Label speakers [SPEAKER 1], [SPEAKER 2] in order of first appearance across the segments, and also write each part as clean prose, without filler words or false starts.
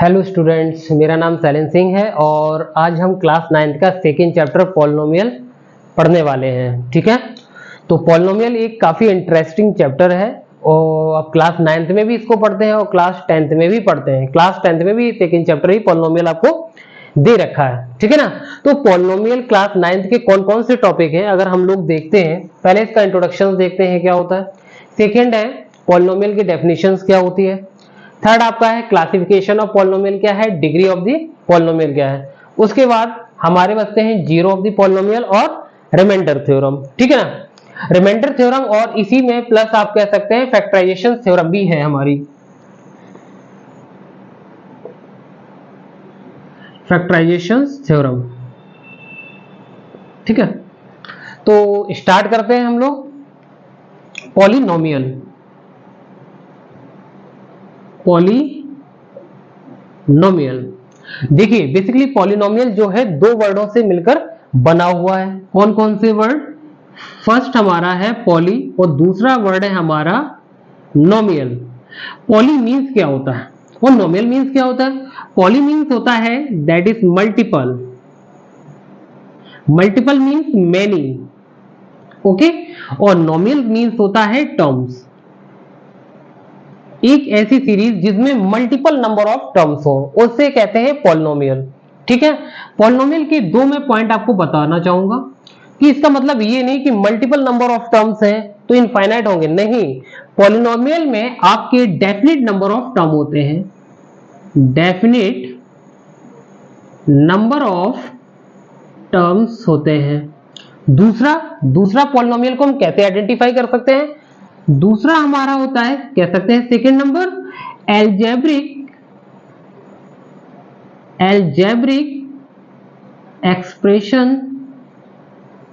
[SPEAKER 1] Hello students, मेरा नाम शैलेंद्र सिंह है और आज हम क्लास 9th का सेकेंड चैप्टर पॉलिनोमियल पढ़ने वाले हैं। ठीक है, तो पॉलिनोमियल एक काफ़ी इंटरेस्टिंग चैप्टर है और आप क्लास 9th में भी इसको पढ़ते हैं और क्लास 10th में भी पढ़ते हैं। क्लास 10th में भी सेकेंड चैप्टर ही पॉलिनोमियल आपको दे रखा है। ठीक है ना, तो पॉलिनोमियल क्लास 9th के कौन कौन से टॉपिक हैं अगर हम लोग देखते हैं। पहले इसका इंट्रोडक्शन देखते हैं क्या होता है। सेकेंड है पॉलिनोमियल की डेफिनेशंस क्या होती है। थर्ड आपका है क्लासिफिकेशन ऑफ पॉलिनोमियल क्या है, डिग्री ऑफ द पॉलिनोमियल क्या है। उसके बाद हमारे बचते हैं जीरो ऑफ द पॉलिनोमियल और रिमाइंडर थ्योरम। ठीक है ना, रिमाइंडर थ्योरम और इसी में प्लस आप कह सकते हैं फैक्टराइजेशन थ्योरम भी है हमारी, फैक्टराइजेशन थ्योरम। ठीक है, तो स्टार्ट करते हैं हम लोग पॉलिनोमियल। पॉलिनोमियल देखिए, बेसिकली पॉलिनोमियल जो है दो वर्डों से मिलकर बना हुआ है। कौन कौन से वर्ड? फर्स्ट हमारा है पॉली और दूसरा वर्ड है हमारा नोमियल। पॉली मीन्स क्या होता है और नोमियल मीन्स क्या होता है? पॉली मीन्स होता है that is multiple, multiple means many, okay, और नोमियल मीन्स होता है टर्म्स, एक ऐसी सीरीज जिसमें मल्टीपल नंबर ऑफ टर्म्स हो, उससे कहते हैं पॉलिनोमियल। ठीक है, पॉलिनोमियल के दो मैं पॉइंट आपको बताना चाहूंगा कि इसका मतलब ये नहीं कि मल्टीपल नंबर ऑफ टर्म्स हैं तो इनफाइनाइट होंगे, नहीं। पॉलिनोमियल में आपके डेफिनिट नंबर ऑफ टर्म होते हैं, डेफिनिट नंबर ऑफ टर्म्स होते हैं। दूसरा पॉलिनोमियल को हम कैसे आइडेंटिफाई कर सकते हैं? दूसरा हमारा होता है, कह सकते हैं सेकेंड नंबर, एल्जेब्रिक एक्सप्रेशन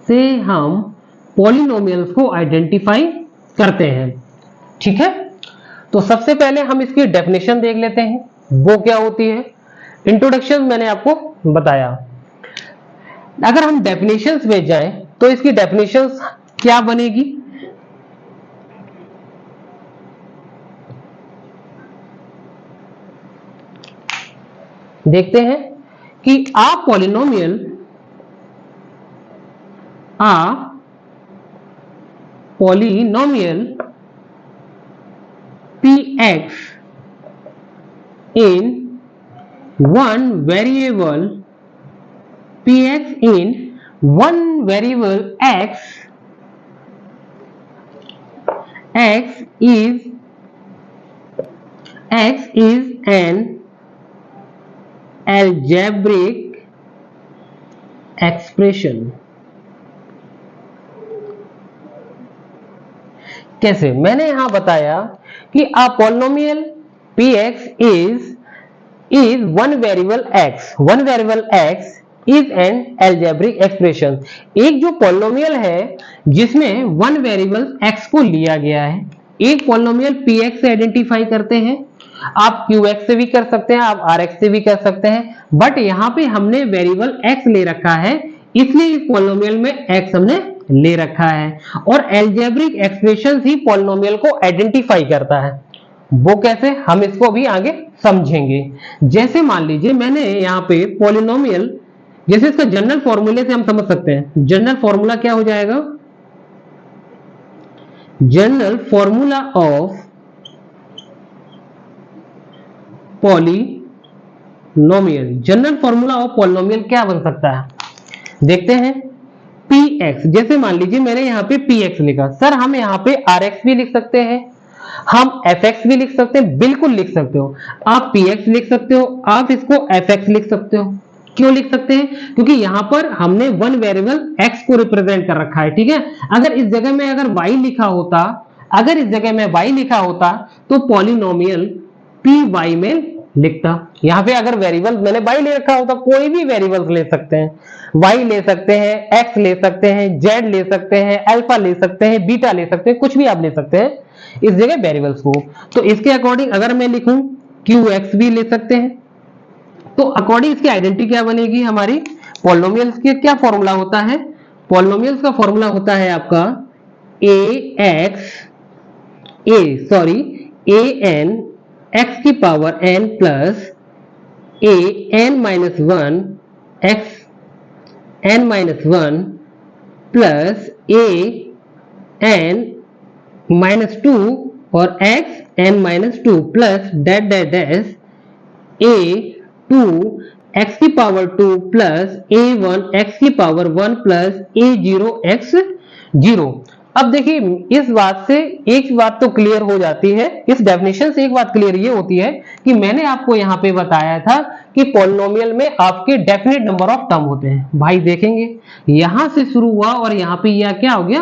[SPEAKER 1] से हम पॉलिनोमियल्स को आइडेंटिफाई करते हैं। ठीक है, तो सबसे पहले हम इसकी डेफिनेशन देख लेते हैं, वो क्या होती है। इंट्रोडक्शन मैंने आपको बताया। अगर हम डेफिनेशंस में जाएं तो इसकी डेफिनेशंस क्या बनेगी? देखते हैं कि आ polynomial px in one variable x is an algebraic expression। कैसे? मैंने यहां बताया कि a polynomial px is one variable x is an algebraic expression। एक जो पॉलिनोमियल है जिसमें वन वेरिएबल x को लिया गया है, एक पॉलिनोमियल px से आइडेंटिफाई करते हैं। आप qx से भी कर सकते हैं, आप rx से भी कर सकते हैं, बट यहां पे हमने वेरिएबल x ले रखा है, इसलिए इस पॉलिनोमियल में x हमने ले रखा है। और एल्जेब्रिक एक्सप्रेशन ही पॉलिनोमियल को आइडेंटिफाई करता है। वो कैसे, हम इसको भी आगे समझेंगे। जैसे मान लीजिए मैंने यहाँ पे पॉलिनोमियल, जैसे इसका जनरल फॉर्मूले से हम समझ सकते हैं। जनरल फॉर्मूला क्या हो जाएगा? General formula of polynomial, general formula of polynomial क्या बन सकता है? देखते हैं। px, जैसे मान लीजिए मैंने यहाँ पे px लिखा, सर हम यहाँ पे rx भी लिख सकते हैं, हम fx भी लिख सकते हैं, बिल्कुल लिख सकते हो। आप px लिख सकते हो, आप इसको fx लिख सकते हो। क्यों लिख सकते हैं? क्योंकि यहाँ पर हमने वन वेरिएबल x को रिप्रेजेंट कर रखा है। ठीक है, अगर इस जगह में अगर y लिखा होता, तो पॉलिनोमियल py में लिखता। यहाँ पे अगर वेरिएबल मैंने y ले रखा होता, कोई भी वेरिएबल ले सकते हैं, y ले सकते हैं, x ले सकते हैं, z ले सकते हैं, अल्फा ले सकते हैं, बीटा ले सकते हैं, कुछ भी आप ले सकते हैं इस जगह वेरिएबल्स को। तो इसके अकॉर्डिंग अगर मैं लिखूं qx भी ले सकते हैं, तो अकॉर्डिंग इसकी आइडेंटिटी क्या बनेगी हमारी? पॉलिनोमियल्स के क्या फॉर्मूला होता है? पॉलिनोमियल्स का फॉर्मूला होता है आपका an x की power n plus a n minus 1 x n minus 1 plus a n minus 2 और x n minus 2 plus dash dash dash a 2 x की पावर 2 प्लस a 1 x की पावर 1 प्लस a 0 x 0। अब देखिए इस बात से एक बात तो क्लियर हो जाती है, इस डेफिनेशन से एक बात क्लियर ये होती है कि मैंने आपको यहाँ पे बताया था कि पॉलिनोमियल में आपके डेफिनेट नंबर ऑफ टर्म होते हैं। भाई देखेंगे यहां से शुरू हुआ और यहाँ पे यह क्या हो गया,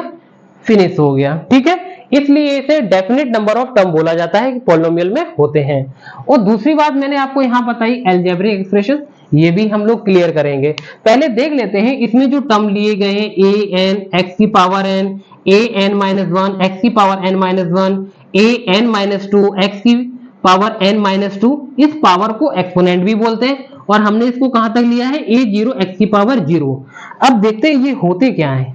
[SPEAKER 1] फिनिश हो गया, ठीक है। इसलिए इसे डेफिनेट नंबर ऑफ टर्म बोला जाता है कि पॉलिनोमियल में होते हैं। और दूसरी बात मैंने आपको यहाँ बताई अलजेब्रिक एक्सप्रेशन, ये भी हम लोग क्लियर करेंगे। पहले देख लेते हैं इसमें जो टर्म लिए गए हैं a n x की power n, a n minus 1 x की power n minus 1, a n minus 2 x की पावर n minus 2, इस पावर को एक्सपोनेंट भी बोलते हैं और हमने इसको कहां तक लिया है a 0 x की पावर 0। अब देखते हैं ये होते क्या है।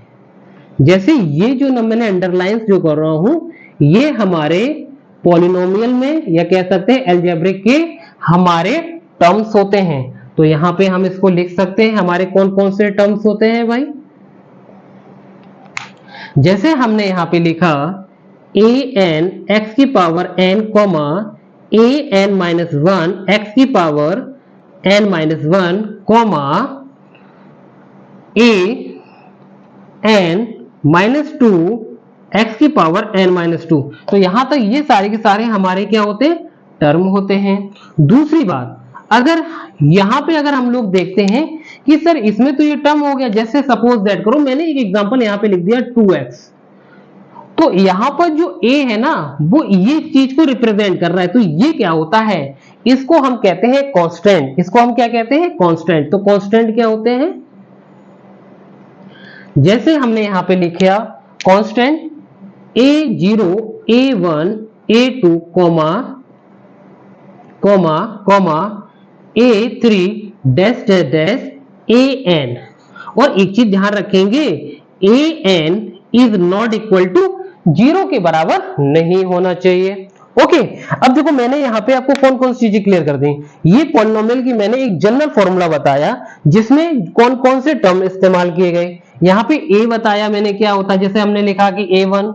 [SPEAKER 1] जैसे ये जो मैंने अंडरलाइन जो कर रहा हूं ये हमारे पॉलिनोमियल में या कह सकते हैं अलजेब्रिक के हमारे टर्म्स होते हैं। तो यहां पे हम इसको लिख सकते हैं हमारे कौन कौन से टर्म्स होते हैं भाई। जैसे हमने यहां पे लिखा a n x की power n comma a n minus 1 x की power n minus 1 comma a n minus 2 x की पावर n माइनस 2। तो यहां तक ये सारे के सारे हमारे क्या होते हैं, टर्म होते हैं। दूसरी बात अगर यहां पे अगर हम लोग देखते हैं कि सर इसमें तो ये टर्म हो गया, जैसे सपोज दैट करो मैंने एक एग्जांपल यहां पे लिख दिया 2x, तो यहां पर जो a है ना वो ये चीज को रिप्रेजेंट कर रहा है, तो ये क्या होता है, इसको हम कहते हैं कांस्टेंट। इसको हम क्या कहते हैं, कांस्टेंट। तो कांस्टेंट क्या होते हैं, जैसे हमने यहां पे लिखा constant a0 a1 a2 comma comma comma a3 dash dash dash an। और एक चीज ध्यान रखेंगे an is not equal to 0 के बराबर नहीं होना चाहिए। ओके अब देखो मैंने यहाँ पे आपको कौन कौन सी चीजें क्लियर कर दी। ये पॉलिनोमियल की मैंने एक जनरल फॉर्मूला बताया जिसमें कौन कौन से टर्म इस्तेमाल किए गए। यहाँ पे a बताया मैंने क्या होता है, जैसे हमने लिखा कि a1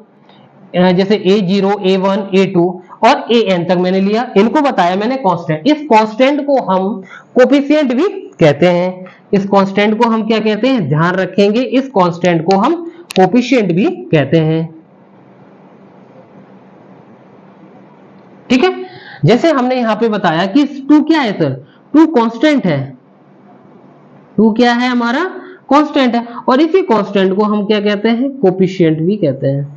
[SPEAKER 1] जैसे a0 a1 a2 और an तक मैंने लिया, इनको बताया मैंने कांस्टेंट। इस कांस्टेंट को हम कोफिशिएंट भी कहते हैं। इस कांस्टेंट को हम क्या कहते हैं, ध्यान रखेंगे इस कांस्टेंट को हम कोफिशिएंट भी कहते हैं, ठीक है। जैसे हमने यहां पे बताया कि 2 क्या है सर, 2 कांस्टेंट है, 2 क्या है हमारा कांस्टेंट है, और इसी कांस्टेंट को हम क्या कहते हैं, कोफिशिएंट भी कहते हैं।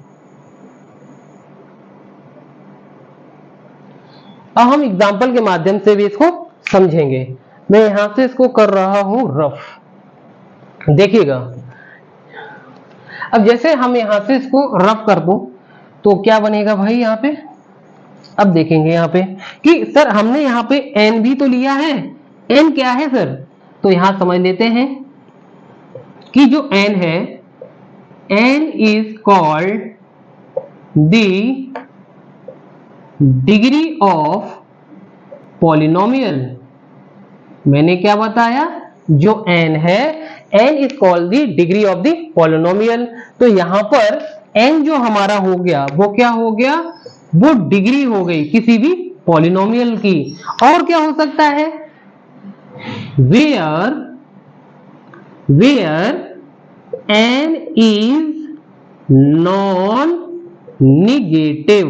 [SPEAKER 1] अब हम एग्जांपल के माध्यम से भी इसको समझेंगे। मैं यहां से इसको कर रहा हूं रफ, देखिएगा। अब जैसे हम यहां से इसको रफ कर दूं तो क्या बनेगा भाई यहां पे। अब देखेंगे यहाँ पे कि सर हमने यहाँ पे n भी तो लिया है, n क्या है सर, तो यहां समझ लेते हैं कि जो n है n is called the degree of polynomial. मैंने क्या बताया, जो n है n is called the degree of the polynomial. तो यहां पर n जो हमारा हो गया वो क्या हो गया, वो डिग्री हो गई किसी भी पॉलिनोमियल की। और क्या हो सकता है, where n is non negative,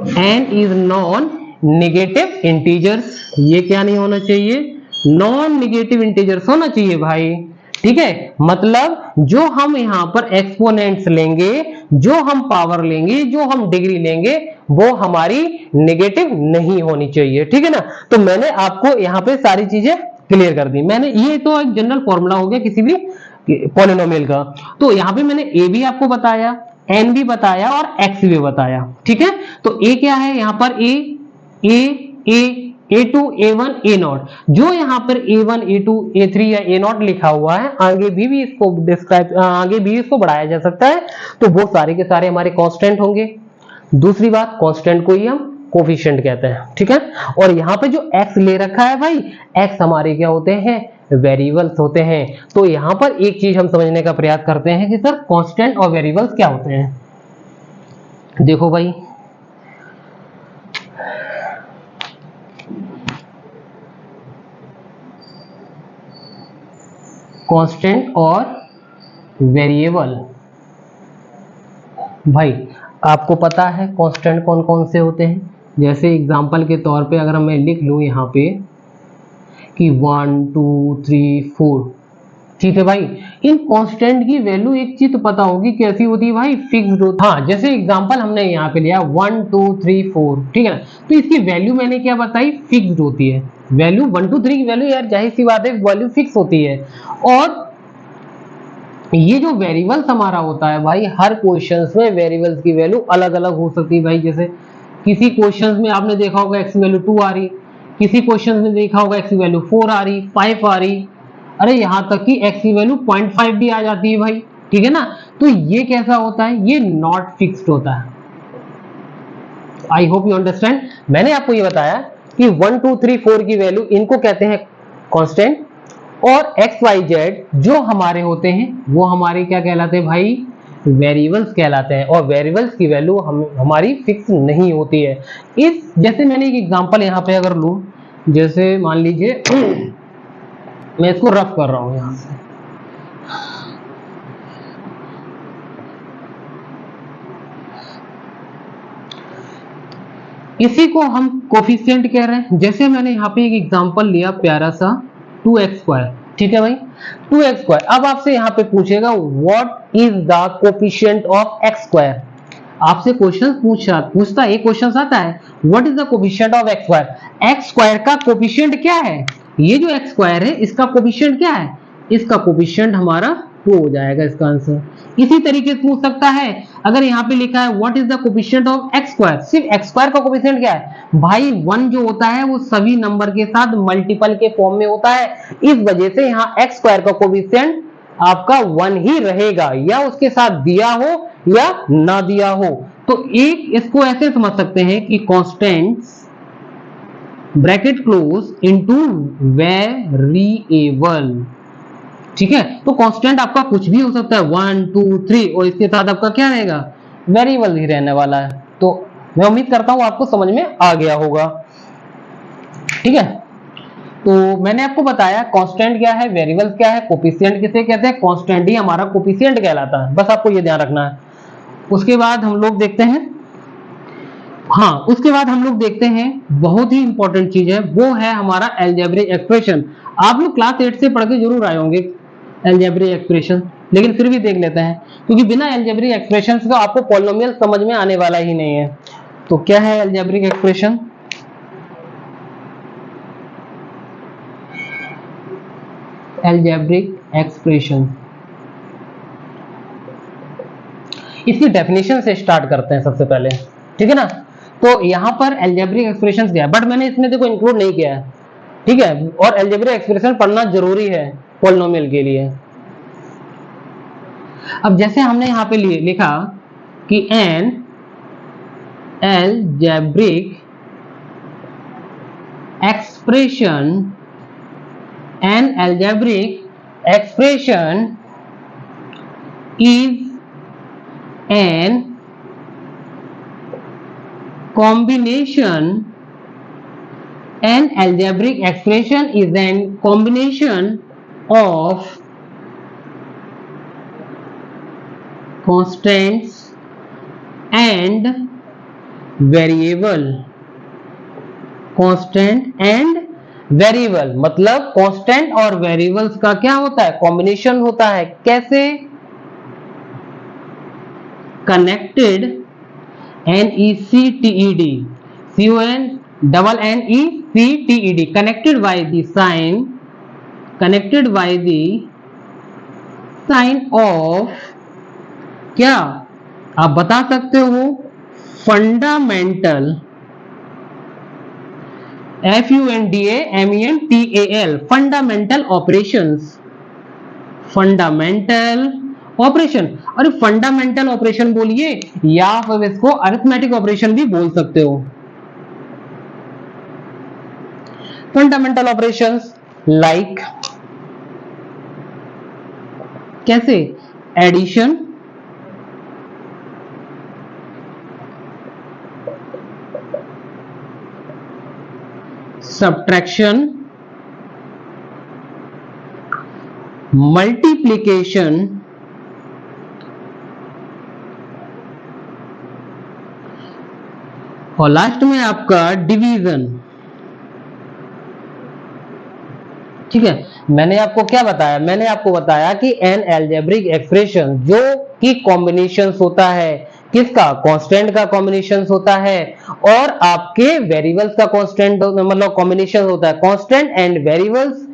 [SPEAKER 1] n is non negative integers. ये क्या नहीं होना चाहिए, नॉन निगेटिव इंटीजर्स होना चाहिए भाई, ठीक है। मतलब जो हम यहां पर एक्सपोनेंट्स लेंगे, जो हम पावर लेंगे, जो हम डिग्री लेंगे, वो हमारी नेगेटिव नहीं होनी चाहिए, ठीक है ना। तो मैंने आपको यहां पे सारी चीजें क्लियर कर दी। मैंने ये तो एक जनरल फॉर्मूला हो गया किसी भी पॉलिनोमियल का। तो यहां पे मैंने a भी आपको बताया, n भी बताया और x भी बताया, ठीक है। तो a क्या है, यहां पर a2 a1 a0, जो यहाँ पर a1 a2 a3 या a0 लिखा हुआ है आगे भी इसको डिस्क्राइब आगे भी इसको बढ़ाया जा सकता है। तो वो सारे के सारे हमारे कांस्टेंट होंगे। दूसरी बात कांस्टेंट को ही हम कोफिशिएंट कहते हैं, ठीक है। और यहाँ पे जो x ले रखा है भाई, x हमारे क्या होते हैं, वेरिएबल्स होते हैं। तो यहाँ पर एक चीज हम समझने का प्रयास करते हैं कि सर कांस्टेंट और वेरिएबल्स क्या होते हैं। देखो भाई, कांस्टेंट और वेरिएबल, भाई आपको पता है कांस्टेंट कौन कौन से होते हैं। जैसे एग्जांपल के तौर पे अगर मैं लिख लूं यहाँ पे कि 1 2 3 4, ठीक है भाई। इन कांस्टेंट की वैल्यू एक चीज तो पता होगी कैसी होती है भाई, फिक्स्ड होती है। हाँ, जैसे एग्जांपल हमने यहाँ पे लिया 1 2 3 4, ठीक है ना। तो इसकी वैल्यू मैंने क्या बताई, फिक्स्ड होती है। वैल्यू 1 2 3 की वैल्यू यार जाहिर सी बात है वैल्यू फिक्स होती है। और ये जो वेरिएबल्स हमारा होता है भाई, हर क्वेश्चंस में वेरिएबल्स की वैल्यू अलग अलग हो सकती है भाई। जैसे किसी क्वेश्चंस में आपने देखा होगा x की वैल्यू 2 आ रही, किसी क्वेश्चंस में देखा होगा x की वैल्यू 4 आ रही, 5 आ रही, अरे यहाँ तक कि x की वैल्यू 0.5 भी आ जाती है भाई, ठीक है ना। तो ये कैसा होता है, ये नॉट फिक्स्ड होता है। I hope you understand. मैंने आपको ये बताया कि 1 2 3 4 की वैल्यू इनको कहते हैं कांस्टेंट, और x y z जो हमारे होते हैं वो हमारे क्या कहलाते हैं भाई, वेरिएबल्स कहलाते हैं। और वेरिएबल्स की वैल्यू हमारी फिक्स नहीं होती है। इस जैसे मैंने एक एग्जांपल यहाँ पे अगर लूं, जैसे मान लीजिए मैं इसको रफ कर रहा हूं यहां से, इसी को हम कोफिशिएंट कह रहे हैं। जैसे मैंने यहाँ पे एक एग्जांपल लिया प्यारा सा 2x², ठीक है भाई, 2x²। अब आपसे यहाँ पे पूछेगा what is the coefficient of x²। आपसे क्वेश्चन पूछता है, एक क्वेश्चन आता है what is the coefficient of x²। x² का कोफिशिएंट क्या है, ये जो x² है इसका कोफिशिएंट क्या है, इसका कोफिशिएंट हमारा 2 हो जाएगा इसका आंसर। इसी तरीके से पूछ सकता है अगर यहाँ पे लिखा है what is the coefficient of x², सिर्फ x² का कोफिशिएंट क्या है भाई, 1 जो होता है वो सभी नंबर के साथ मल्टीपल के फॉर्म में होता है। इस वजह से यहाँ x² का कोफिशिएंट आपका 1 ही रहेगा, या उसके साथ दिया हो या ना दिया हो। तो एक इसको ऐसे समझ सकते हैं कि constants bracket close into variable, ठीक है। तो कांस्टेंट आपका कुछ भी हो सकता है 1 2 3, और इसके साथ आपका क्या रहेगा, वेरिएबल ही रहने वाला है। तो मैं उम्मीद करता हूं आपको समझ में आ गया होगा, ठीक है। तो मैंने आपको बताया कांस्टेंट क्या है, वेरिएबल्स क्या है, कोफिशिएंट किसे कहते हैं, कांस्टेंट ही हमारा कोफिशिएंट कहलाता है, बस आपको ये ध्यान रखना है। उसके बाद हम लोग देखते हैं, हाँ उसके बाद हम लोग देखते हैं बहुत ही इंपॉर्टेंट चीज है, वो है हमारा अलजेब्रिक एक्सप्रेशन। आप लोग क्लास 8 से पढ़ के जरूर आए होंगे अलजेब्रिक एक्सप्रेशन, लेकिन फिर भी देख लेते हैं क्योंकि बिना अलजेब्रिक एक्सप्रेशन का आपको पॉलिनोमियल समझ में आने वाला ही नहीं है। तो क्या है अलजेब्रिक एक्सप्रेशन, अलजेब्रिक एक्सप्रेशन, इसकी डेफिनेशन से स्टार्ट करते हैं सबसे पहले, ठीक है ना। तो यहाँ पर अलजेब्रिक एक्सप्रेशन क्या है, बट मैंने इसमें देखो इंक्लूड नहीं किया है, ठीक है। और अलजेब्रिक एक्सप्रेशन पढ़ना जरूरी है पॉलिनोमियल के लिए। अब जैसे हमने यहाँ पे लिखा कि an algebraic expression, N algebraic expression is N combination, an algebraic expression is an combination of constants and variable, constant and variable मतलब constant और variables का क्या होता है, combination होता है। कैसे, connected, NECTED, CONNECTED, connected by the sign, connected by the sign of, क्या आप बता सकते हो, fundamental, FUNDAMENTAL, fundamental operations, fundamental operation. और फंडामेंटल ऑपरेशन बोलिए या फिर इसको अरिथमेटिक ऑपरेशन भी बोल सकते हो, फंडामेंटल ऑपरेशंस लाइक कैसे एडिशन, सब्ट्रैक्शन, मल्टीप्लिकेशन और लास्ट में आपका डिवीजन। ठीक है, मैंने आपको क्या बताया, मैंने आपको बताया कि एन एल्जेब्रिक एक्सप्रेशन जो कि कॉम्बिनेशन होता है, किसका, कांस्टेंट का कॉम्बिनेशन होता है और आपके वेरिएबल्स का कांस्टेंट मतलब कॉम्बिनेशन होता है। कांस्टेंट एंड वेरिएबल्स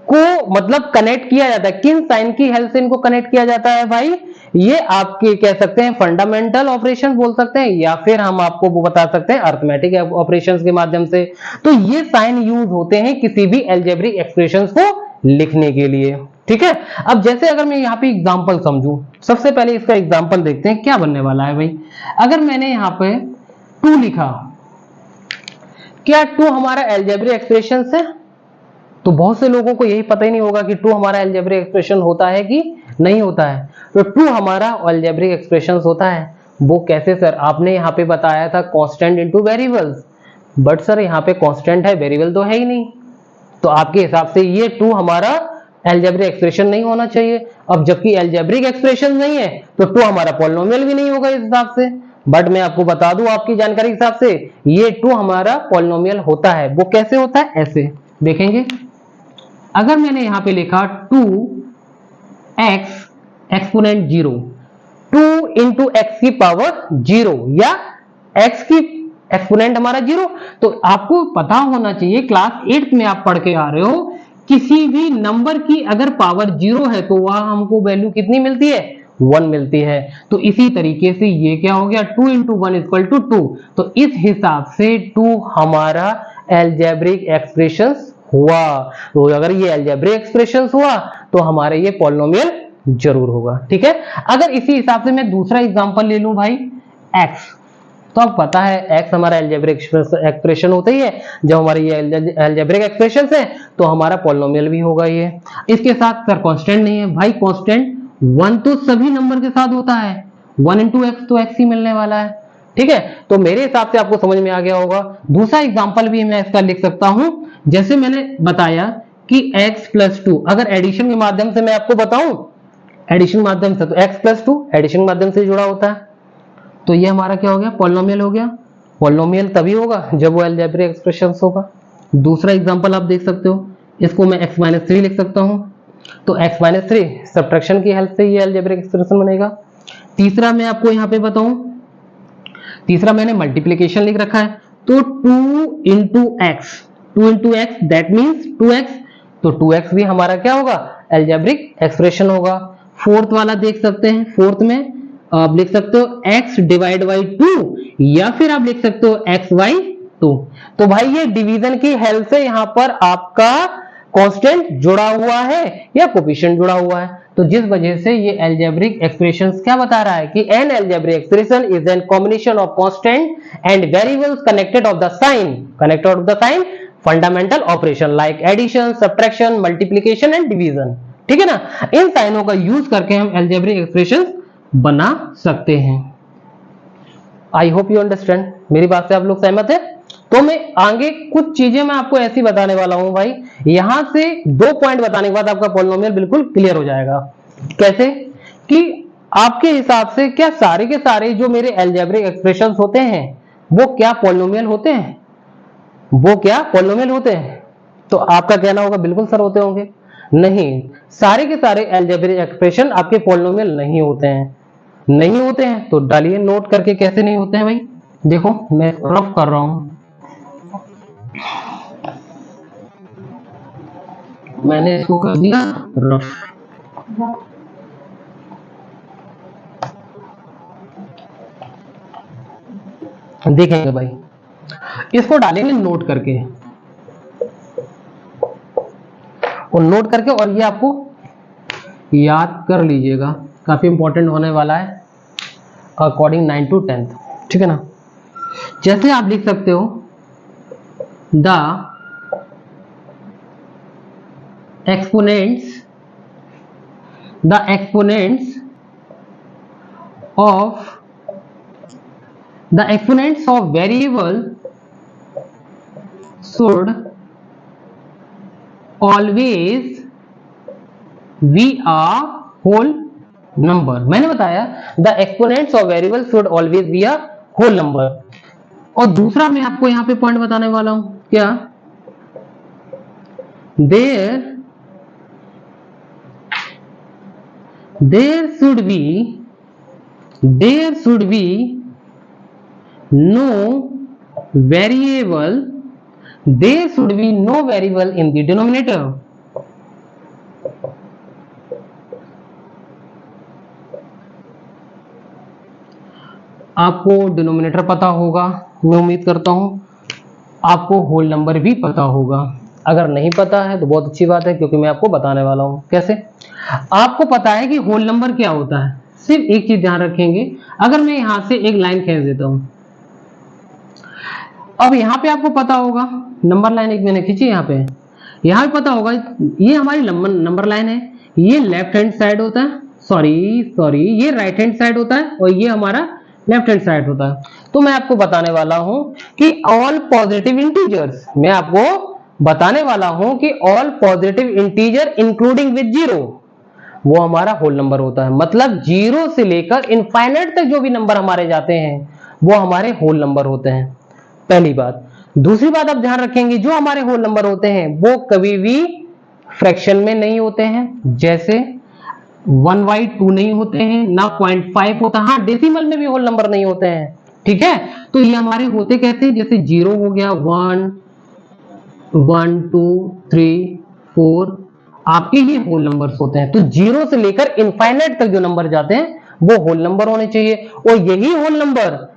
[SPEAKER 1] को मतलब कनेक्ट किया जाता है, किन साइन की हेल्प से इनको कनेक्ट किया जाता है भाई, ये आपके कह सकते हैं फंडामेंटल ऑपरेशन बोल सकते हैं, या फिर हम आपको वो बता सकते हैं अरिथमेटिक ऑपरेशंस के माध्यम से। तो ये साइन यूज होते हैं किसी भी अलजेब्रिक एक्सप्रेशंस को लिखने के लिए। ठीक है, अब जैसे अगर मैं यहाँ पे एग्जांपल समझूं, सबसे पहले इसका एग्जांपल देखते हैं क्या बनने वाला है भाई। अगर मैंने यहाँ पे 2 लिखा, क्या 2 हमारा अलजेब्रिक एक्सप्रेशन है? तो बहुत से लोगों को यही पता ही नहीं होगा कि 2 हमारा अलजेब्रिक एक्सप्रेशन होता है कि नहीं होता है। तो 2 हमारा अलजेब्रिक एक्सप्रेशन होता है, वो कैसे सर? आपने यहाँ पे बताया था constant into variables, but sir यहाँ पे कांस्टेंट है, वेरिएबल तो है ही नहीं, तो आपके हिसाब से ये 2 हमारा अलजेब्रिक एक्सप्रेशन नहीं होना चाहिए। अब जबकि अलजेब्रिक एक्सप्रेशन नहीं है तो 2 हमारा पॉलिनोमियल भी नहीं होगा इस हिसाब से। बट मैं आपको बता दूं आपकी जानकारी के हिसाब से ये 2 हमारा पॉलिनोमियल होता है। वो कैसे होता है? ऐसे देखेंगे, अगर मैंने यहां पे लिखा 2x एक्सपोनेंट 0, 2 इंटू एक्स की पावर 0 या x की एक्सपोनेंट हमारा 0, तो आपको पता होना चाहिए क्लास 8th में आप पढ़ के आ रहे हो, किसी भी नंबर की अगर पावर 0 है तो वहां हमको वैल्यू कितनी मिलती है? 1 मिलती है। तो इसी तरीके से ये क्या हो गया, 2 इंटू 1 इक्वल टू 2। तो इस हिसाब से 2 हमारा अलजेब्रिक एक्सप्रेशन हुआ। तो अगर ये अलजेब्रिक एक्सप्रेशन हुआ तो हमारे ये पॉलिनोमियल जरूर होगा। ठीक है, अगर इसी हिसाब से मैं दूसरा एग्जांपल ले लूं भाई, x, तो अब पता है x हमारा अलजेब्रिक एक्सप्रेशन होता ही है। जब हमारे ये अलजेब्रिक एक्सप्रेशन है तो हमारा पॉलिनोमियल भी होगा ये। इसके साथ सर कांस्टेंट नहीं है भाई, कांस्टेंट 1 तो सभी नंबर के साथ होता है, 1 इंटू एक्स तो x ही मिलने वाला है। ठीक है, तो मेरे हिसाब से आपको समझ में आ गया होगा। दूसरा एग्जांपल भी मैं इसका लिख सकता हूं, जैसे मैंने बताया कि x प्लस 2, अगर एडिशन के माध्यम से मैं आपको बताऊं, एडिशन माध्यम से, तो x प्लस 2 एडिशन माध्यम से जुड़ा होता है, तो ये हमारा क्या हो गया? पॉलिनोमियल हो गया। पॉलिनोमियल तभी होगा जब वो अलजेब्रिक एक्सप्रेशन होगा। दूसरा एग्जांपल आप देख सकते हो, इसको मैं x-3 लिख सकता हूं, तो x-3 सब्ट्रैक्शन की हेल्प से ये अलजेब्रिक एक्सप्रेशन बनेगा। तीसरा मैं आपको यहां पे बताऊं, तीसरा मैंने मल्टीप्लिकेशन लिख रखा है, तो 2 into x that means 2x, तो 2x भी हमारा क्या होगा? अलजेब्रिक एक्सप्रेशन होगा। फोर्थ वाला देख सकते हैं, फोर्थ में आप लिख सकते हो x डिवाइड बाई 2 या फिर आप लिख सकते हो x बाई 2। तो भाई ये डिवीजन की हेल्प से यहां पर आपका कांस्टेंट जुड़ा हुआ है या कोफिशिएंट जुड़ा हुआ है, तो जिस वजह से ये अलजेब्रिक एक्सप्रेशंस क्या बता रहा है कि an algebraic expression is an combination of constant and variables connected of the sign fundamental operation like addition, subtraction, multiplication and division. ठीक है ना, इन साइनों का यूज करके हम अलजेब्रिक एक्सप्रेशंस बना सकते हैं। आई होप यू अंडरस्टैंड, मेरी बात से आप लोग सहमत हैं? तो मैं आगे कुछ चीजें मैं आपको ऐसी बताने वाला हूं भाई, यहां से 2 पॉइंट बताने के बाद आपका पॉलिनोमियल बिल्कुल क्लियर हो जाएगा। कैसे कि आपके हिसाब से क्या सारे के सारे जो मेरे अलजेब्रिक एक्सप्रेशंस होते हैं वो क्या पॉलिनोमियल होते हैं? वो क्या पॉलिनोमियल होते हैं? तो आपका कहना होगा बिल्कुल सर होते होंगे। नहीं, सारे के सारे अलजेब्रिक एक्सप्रेशन आपके पॉलिनोमियल नहीं होते हैं। नहीं होते हैं तो डालिए नोट करके, कैसे नहीं होते हैं भाई। देखो मैं रफ कर रहा हूं, मैंने इसको कर दिया रफ। देखेंगे भाई, इसको डालेंगे नोट करके, और नोट करके, और ये आपको याद कर लीजिएगा, काफी इंपॉर्टेंट होने वाला है अकॉर्डिंग 9 to 10th। ठीक है ना, जैसे आप लिख सकते हो the exponents of variable should always be a whole number। मैंने बताया the exponents of variable should always be a whole number। और दूसरा मैं आपको यहां पे पॉइंट बताने वाला हूं, क्या there should be no variable in the denominator। आपको डिनोमिनेटर पता होगा, मैं उम्मीद करता हूं आपको होल नंबर भी पता होगा। अगर नहीं पता है तो बहुत अच्छी बात है, क्योंकि मैं आपको बताने वाला हूं। कैसे? आपको पता है कि होल नंबर क्या होता है, सिर्फ एक चीज ध्यान रखेंगे। अगर मैं यहां से एक लाइन खींच देता हूं, अब यहां पे आपको पता होगा, नंबर लाइन एक मैंने खींची यहां पे पता होगा ये हमारी नंबर लाइन है, ये लेफ्ट हैंड साइड होता है, सॉरी ये राइट हैंड साइड होता है, और ये हमारा लेफ्ट हैंड साइड होता है। तो मैं आपको बताने वाला हूं कि ऑल पॉजिटिव इंटीजर्स, मैं आपको बताने वाला हूं कि all positive integer including with zero, वो हमारा होल नंबर होता है। मतलब जीरो से लेकर इनफाइनाइट तक जो भी नंबर हमारे जाते हैं वो हमारे होल नंबर होते हैं, पहली बात। दूसरी बात आप ध्यान रखेंगे, जो हमारे होल नंबर होते हैं वो कभी भी फ्रैक्शन में नहीं होते हैं, जैसे 1/2 नहीं होते हैं, ना 0.5 होता, हाँ डेसिमल में भी होल नंबर नहीं होते हैं, ठीक है। तो ये हमारे होते कैसे हैं, जैसे 0 हो गया, 1 1 2 3 4, आपके ये होल नंबर्स होते हैं। तो 0 से लेकर इनफाइनाइट तक जो नंबर जाते हैं वो होल नंबर होने चाहिए, और यही होल नंबर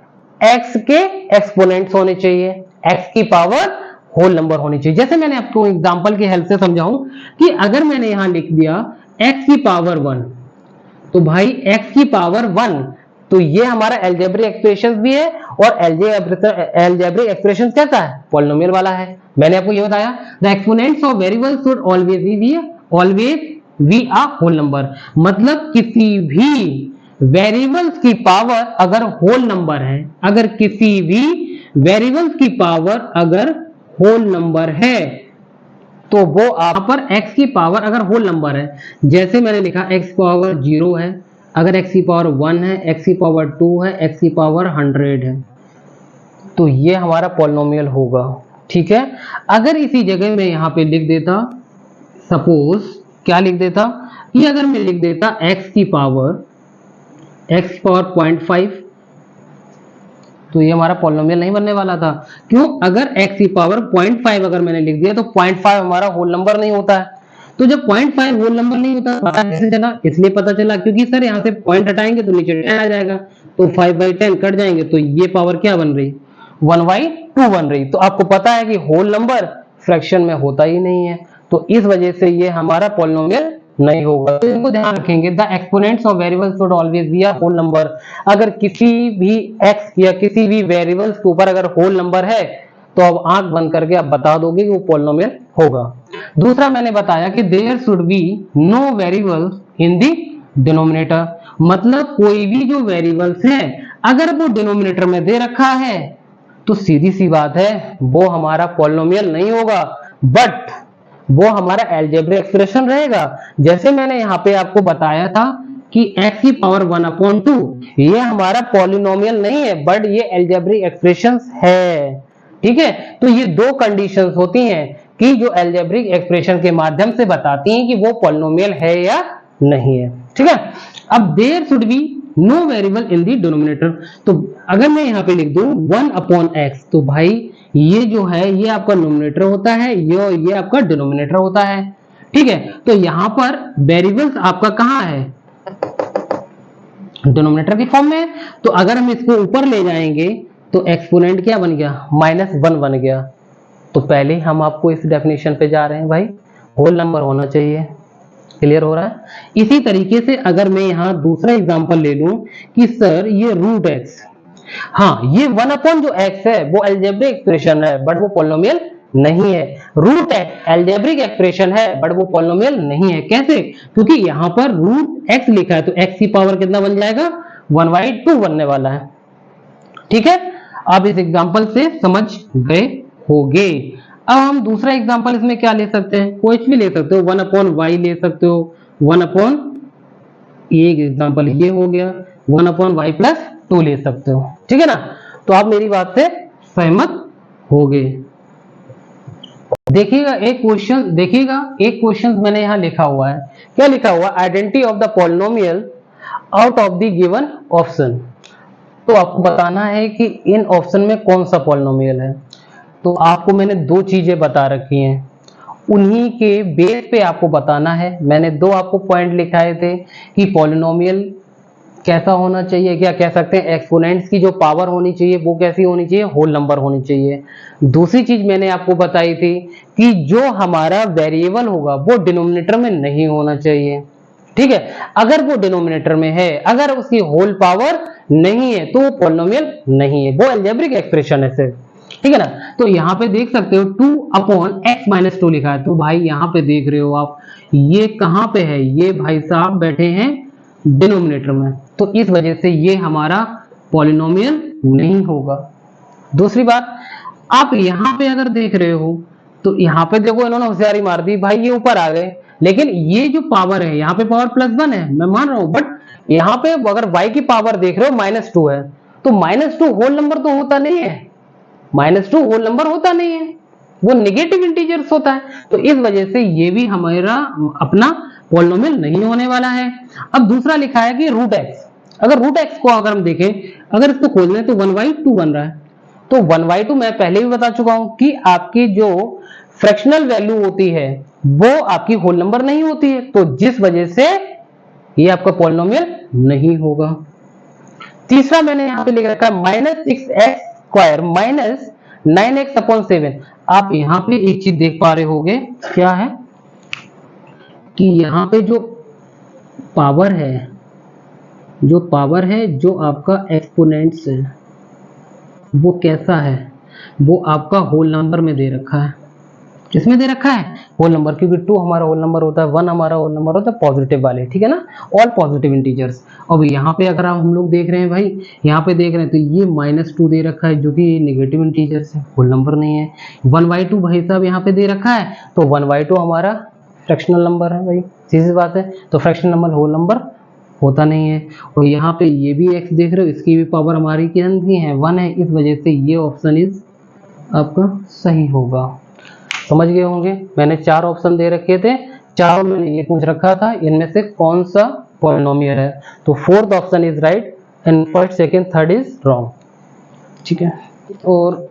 [SPEAKER 1] x के एक्सपोनेंट्स होने चाहिए, x की पावर होल नंबर होनी चाहिए। जैसे मैंने आपको एग्जांपल की हेल्प से समझाऊं कि अगर मैंने यहां लिख दिया x की पावर 1, तो भाई x की पावर 1, तो ये हमारा अलजेब्रिक एक्सप्रेशन भी है, और अलजेब्रिक एक्सप्रेशन कैसा है, पॉलिनोमियल वाला है। मैंने आपको ये बताया the exponents of variable should always be a whole number. मतलब किसी भी वेरिएबल्स की पावर अगर होल नंबर है, अगर किसी भी वेरिएबल्स की पावर अगर होल नंबर है, तो वो आप पर x की पावर अगर होल नंबर है, जैसे मैंने लिखा x की पावर 0 है, अगर x की पावर 1 है, x की पावर 2 है, x की पावर 100 है, तो ये हमारा पॉलिनोमियल होगा, ठीक है। अगर इसी जगह में यहां पे लिख देता, सपोज क्या लिख देता कि अगर मैं लिख देता x की पावर 0.5, तो ये हमारा पॉलिनोमियल नहीं बनने वाला था। क्यों? अगर x की पावर 0.5 अगर मैंने लिख दिया तो 0.5 हमारा होल नंबर नहीं होता है। तो जब 0.5 होल नंबर नहीं होता, पता कैसे चला? इसलिए पता चला क्योंकि सर यहाँ से पॉइंट हटाएंगे तो नीचे 10 आ जाएगा, तो 5/10 कट जाएंगे, तो ये पावर क्या बन रही, 1/2 बन रही। तो आपको पता है कि होल नंबर फ्रैक्शन में होता ही नहीं है, तो इस वजह से ये हमारा पॉलिनोमियल नहीं होगा। तो इनको ध्यान रखेंगे, the exponents of variables should always be a whole number. अगर किसी भी x या किसी भी वेरिएबल्स के ऊपर अगर होल नंबर है, तो अब आंख बंद करके आप बता दोगे कि वो पॉलिनोमियल होगा। दूसरा मैंने बताया कि there should be no variables in the denominator. मतलब कोई भी जो वेरिएबल्स है अगर वो डिनोमिनेटर में दे रखा है, तो सीधी सी बात है वो हमारा पॉलिनोमियल नहीं होगा, बट वो हमारा अलजेब्रिक एक्सप्रेशन रहेगा। जैसे मैंने यहाँ पे आपको बताया था कि x की पावर 1/2 ये हमारा पॉलिनोमियल नहीं है, बट ये अलजेब्रिक एक्सप्रेशन है, ठीक है। तो ये दो कंडीशंस होती हैं कि जो अलजेब्रिक एक्सप्रेशन के माध्यम से बताती हैं कि वो पॉलिनोमियल है या नहीं है, ठीक है। अब there should be no variable in the denominator. तो अगर मैं यहाँ पे लिख दूं 1/x, तो भाई ये जो है ये आपका नोमिनेटर होता है, ये आपका डिनोमिनेटर होता है, ठीक है। तो यहां पर वेरिएबल्स आपका कहां है, डिनोमिनेटर की फॉर्म में। तो अगर हम इसको ऊपर ले जाएंगे तो एक्सपोनेंट क्या बन गया, -1 बन गया। तो पहले हम आपको इस डेफिनेशन पे जा रहे हैं, भाई होल नंबर होना चाहिए, क्लियर हो रहा है। इसी तरीके से अगर मैं यहां दूसरा एग्जांपल ले लूं कि सर ये √x, हाँ ये 1 अपॉन जो x है वो अलजेब्रिक एक्सप्रेशन है, बट वो पॉलिनोमियल नहीं है। रूट एक्स एल्जेब्रिक एक्सप्रेशन है बट वो पॉलिनोमियल नहीं है। कैसे? क्योंकि यहाँ पर रूट एक्स लिखा है तो एक्स की पावर कितना बन जाएगा, 1/2 बनने वाला है। ठीक है, आप इस एग्जांपल से समझ गए होंगे। अब हम दूसरा एग्जांपल इसमें क्या ले सकते हैं, कुछ भी ले सकते हो, 1/y ले सकते हो, 1 एक एग्जांपल ये हो गया, 1/y+2 ले सकते हो। ठीक है ना, तो आप मेरी बात से सहमत हो गए। देखिएगा एक क्वेश्चन मैंने यहाँ लिखा हुआ है। क्या लिखा हुआ? Identity of the polynomial out of the given option. तो आपको बताना है कि इन ऑप्शन में कौन सा पॉलिनोमियल है। तो आपको मैंने दो चीजें बता रखी हैं, उन्हीं के बेस पे आपको बताना है। मैंने दो आपको पॉइंट लिखाए थे कि पॉलिनोमियल कैसा होना चाहिए, क्या कह सकते हैं, एक्सपोनेंट्स की जो पावर होनी चाहिए वो कैसी होनी चाहिए, होल नंबर होनी चाहिए। दूसरी चीज मैंने आपको बताई थी कि जो हमारा वेरिएबल होगा वो डिनोमिनेटर में नहीं होना चाहिए। ठीक है, अगर वो डिनोमिनेटर में है, अगर उसकी होल पावर नहीं है तो वो पॉलिनोमियल नहीं है, वो अलजेब्रिक एक्सप्रेशन है सिर्फ। ठीक है ना, तो यहाँ पे देख सकते हो 2/x-2 लिखा है। तो भाई यहाँ पे देख रहे हो आप, ये कहाँ पे है, ये भाई साहब बैठे हैं डिनोमिनेटर में, तो इस वजह से ये हमारा पॉलिनोमियल नहीं होगा। दूसरी बात, आप यहाँ पे अगर देख रहे हो तो यहाँ पे देखो इन्होंने होशियारी मार दी, भाई ये ऊपर आ गए, लेकिन ये जो पावर है यहाँ पे पावर +1 है, मैं मान रहा हूँ, बट यहाँ पे अगर y की पावर देख रहे हो -2 है, तो -2 होल नंबर तो होता नहीं है, -2 होल नंबर होता नहीं है, वो नेगेटिव इंटीजर्स होता है। तो इस वजह से ये भी हमारा अपना पॉलिनोमियल नहीं होने वाला है। अब दूसरा लिखा है कि रूट एक्स, अगर रूट एक्स को अगर हम देखें, अगर इसको खोल लें तो 1/2 बन रहा है। तो 1/2 मैं पहले भी बता चुका हूं कि आपकी जो फ्रैक्शनल वैल्यू होती है वो आपकी होल नंबर नहीं होती है, तो जिस वजह से ये आपका पॉलिनोमियल नहीं होगा। तीसरा मैंने यहाँ पे लिख रखा है -6x² -9x/7। आप यहाँ पे एक चीज देख पा रहे होगे, क्या है कि यहाँ पे जो पावर है, जो आपका एक्सपोनेंट्स है वो कैसा है, वो आपका होल नंबर में दे रखा है। किसमें दे रखा है? होल नंबर, क्योंकि 2 हमारा होल नंबर होता है, 1 हमारा होल नंबर होता है पॉजिटिव वाले। ठीक है ना, ऑल पॉजिटिव इंटीजर्स। अब यहाँ पे अगर हम लोग देख रहे हैं भाई, यहाँ पे देख रहे हैं तो ये -2 दे रखा है जो कि नेगेटिव इंटीजर्स है, होल नंबर नहीं है। 1/2 भाई साहब यहाँ पे दे रखा है, तो 1/2 हमारा फ्रैक्शनल नंबर है भाई, सीधी बात है, तो फ्रैक्शनल नंबर होल नंबर होता नहीं है। और यहाँ पे ये भी x देख रहे हो, इसकी भी पावर हमारी कितनी है, 1 है, इस वजह से ये ऑप्शन इज आपका सही होगा। समझ गए होंगे, मैंने 4 ऑप्शन दे रखे थे, चारों मैंने ये पूछ रखा था इनमें से कौन सा पॉलिनोमियल है, तो 4th option is right and 1st, 2nd, 3rd is wrong. ठीक है, और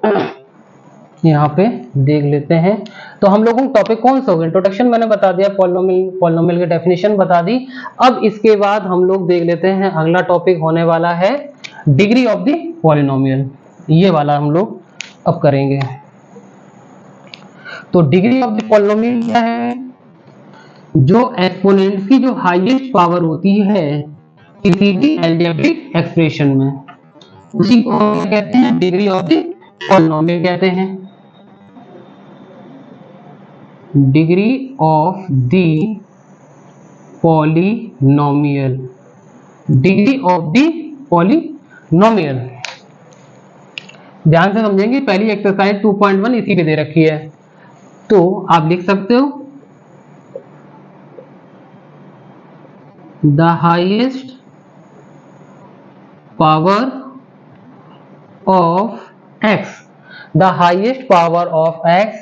[SPEAKER 1] यहाँ पे देख लेते हैं। तो हम लोगों का टॉपिक कौन सा होगा, इंट्रोडक्शन मैंने बता दिया, पॉलिनोमियल की डेफिनेशन बता दी। अब इसके बाद हम लोग देख लेते हैं, अगला टॉपिक होने वाला है डिग्री ऑफ द पॉलिनोमियल, ये वाला हम लोग अब करेंगे। तो डिग्री ऑफ द पॉलिनोमियल क्या है, जो एक्सपोनेंट्स की जो हाईएस्ट पावर होती है किसी भी अलजेब्रिक एक्सप्रेशन में, उसी को हम कहते हैं डिग्री ऑफ द पॉलिनोमियल कहते हैं। Degree of the polynomial, degree of the polynomial, ध्यान से समझेंगे। पहली एक्सरसाइज 2.1 इसी पे दे रखी है, तो आप लिख सकते हो the highest power of x, the highest power of x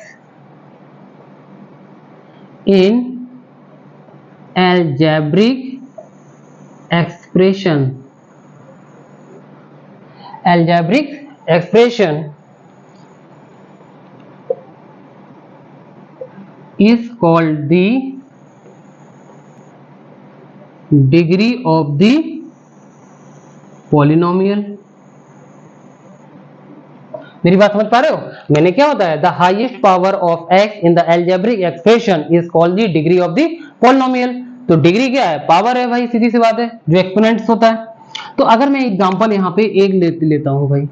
[SPEAKER 1] in algebraic expression is called the degree of the polynomial। मेरी बात समझ पा रहे हो, मैंने क्या बताया, the highest power of x in the algebraic expression is called the degree of the polynomial. तो डिग्री क्या है, पावर है भाई, सीधी सी बात है, जो एक्सपोनेंट्स होता है। तो अगर मैं एग्जांपल यहाँ पे एक लेता हूँ भाई,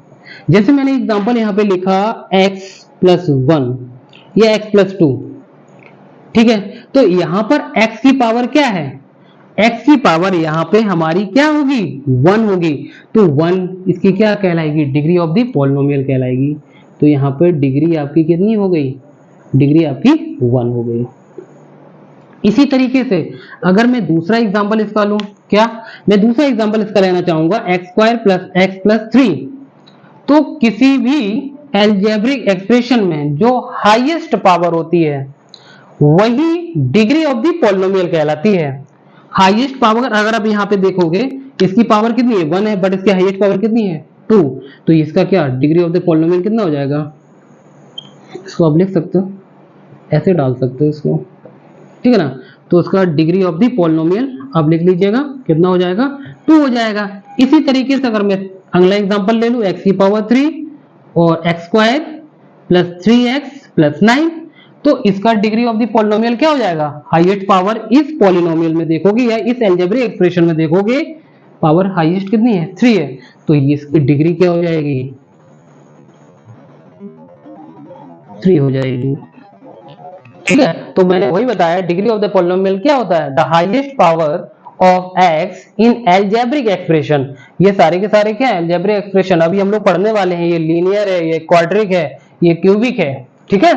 [SPEAKER 1] जैसे मैंने एग्जांपल यहाँ पे लिखा x+1, या x प्लस 2। ठीक है, तो यहां पर x की पावर क्या है, x की पावर यहां पे हमारी क्या होगी, 1 होगी। तो 1 इसकी क्या कहलाएगी, डिग्री ऑफ द पॉलिनोमियल कहलाएगी। तो यहां पे डिग्री आपकी कितनी हो गई, डिग्री आपकी 1 हो गई। इसी तरीके से अगर मैं दूसरा एग्जांपल इसका लूं, क्या मैं दूसरा एग्जांपल इसका लेना चाहूंगा, x square plus x plus 3। तो किसी भी एल्जेब्रिक एक्सप्रेशन में जो हाईएस्ट पावर होती है वही डिग्री ऑफ द पॉलिनोमियल कहलाती है। हाईएस्ट पावर अगर आप यहाँ पे देखोगे, इसकी पावर कितनी है, 1 है, बट इसकी हाईएस्ट पावर कितनी है, 2। तो इसका क्या डिग्री ऑफ द पॉलिनोमियल कितना हो जाएगा, इसको आप लिख सकते हो, ऐसे डाल सकते हो इसको, ठीक है ना। तो उसका डिग्री ऑफ द पॉलिनोमियल आप लिख लीजिएगा, कितना हो जाएगा, 2 हो जाएगा। इसी तरीके से अगर मैं अगला एग्जांपल ले लूं, x की पावर 3 और x square plus 3x plus 9, तो इसका डिग्री ऑफ द पॉलिनोमियल क्या हो जाएगा, हाईएस्ट पावर इस पॉलिनोमियल में देखोगे या इस अलजेब्रिक एक्सप्रेशन में देखोगे पावर हाईएस्ट कितनी है, 3 है। तो इसकी डिग्री क्या हो जाएगी, 3 हो जाएगी। ठीक है, तो मैंने वही बताया डिग्री ऑफ द पॉलिनोमियल क्या होता है, the highest power of x in algebraic expression. ये सारे के सारे क्या है, अलजेब्रिक एक्सप्रेशन। अभी हम लोग पढ़ने वाले हैं, ये लीनियर है, ये क्वाड्रिक है, ये क्यूबिक है। ठीक है,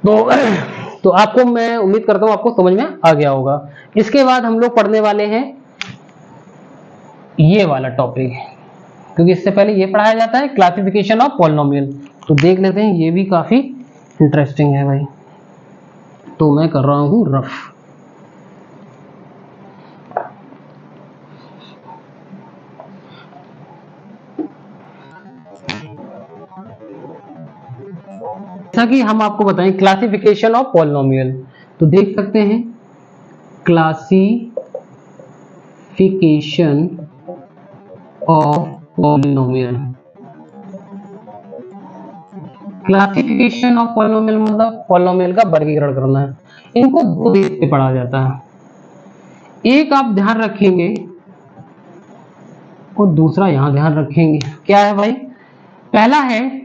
[SPEAKER 1] तो आपको मैं उम्मीद करता हूं आपको समझ में आ गया होगा। इसके बाद हम लोग पढ़ने वाले हैं ये वाला टॉपिक, क्योंकि इससे पहले ये पढ़ाया जाता है क्लासिफिकेशन ऑफ पॉलिनोमियल। तो देख लेते हैं, ये भी काफी इंटरेस्टिंग है भाई। तो मैं कर रहा हूं रफ। जैसा कि हम आपको बताएं क्लासिफिकेशन ऑफ पॉलिनोमियल, तो देख सकते हैं classification of polynomial. Classification of polynomial मतलब पॉलिनोमियल का वर्गीकरण करना है। इनको दो बेस पे पढ़ा जाता है, एक आप ध्यान रखेंगे और दूसरा यहां ध्यान रखेंगे। क्या है भाई, पहला है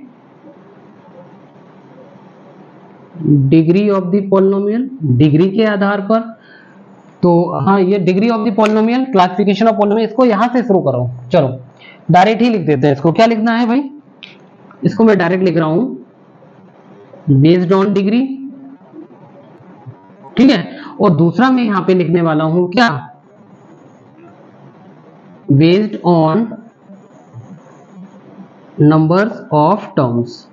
[SPEAKER 1] degree of the polynomial, degree के आधार पर। तो हाँ, ये degree of the polynomial, classification of polynomial, इसको यहां से शुरू करो। चलो डायरेक्ट ही लिख देते हैं इसको। क्या लिखना है भाई, इसको मैं डायरेक्ट लिख रहा हूं, बेस्ड ऑन डिग्री। ठीक है, और दूसरा मैं यहां पे लिखने वाला हूं क्या, based on numbers of terms.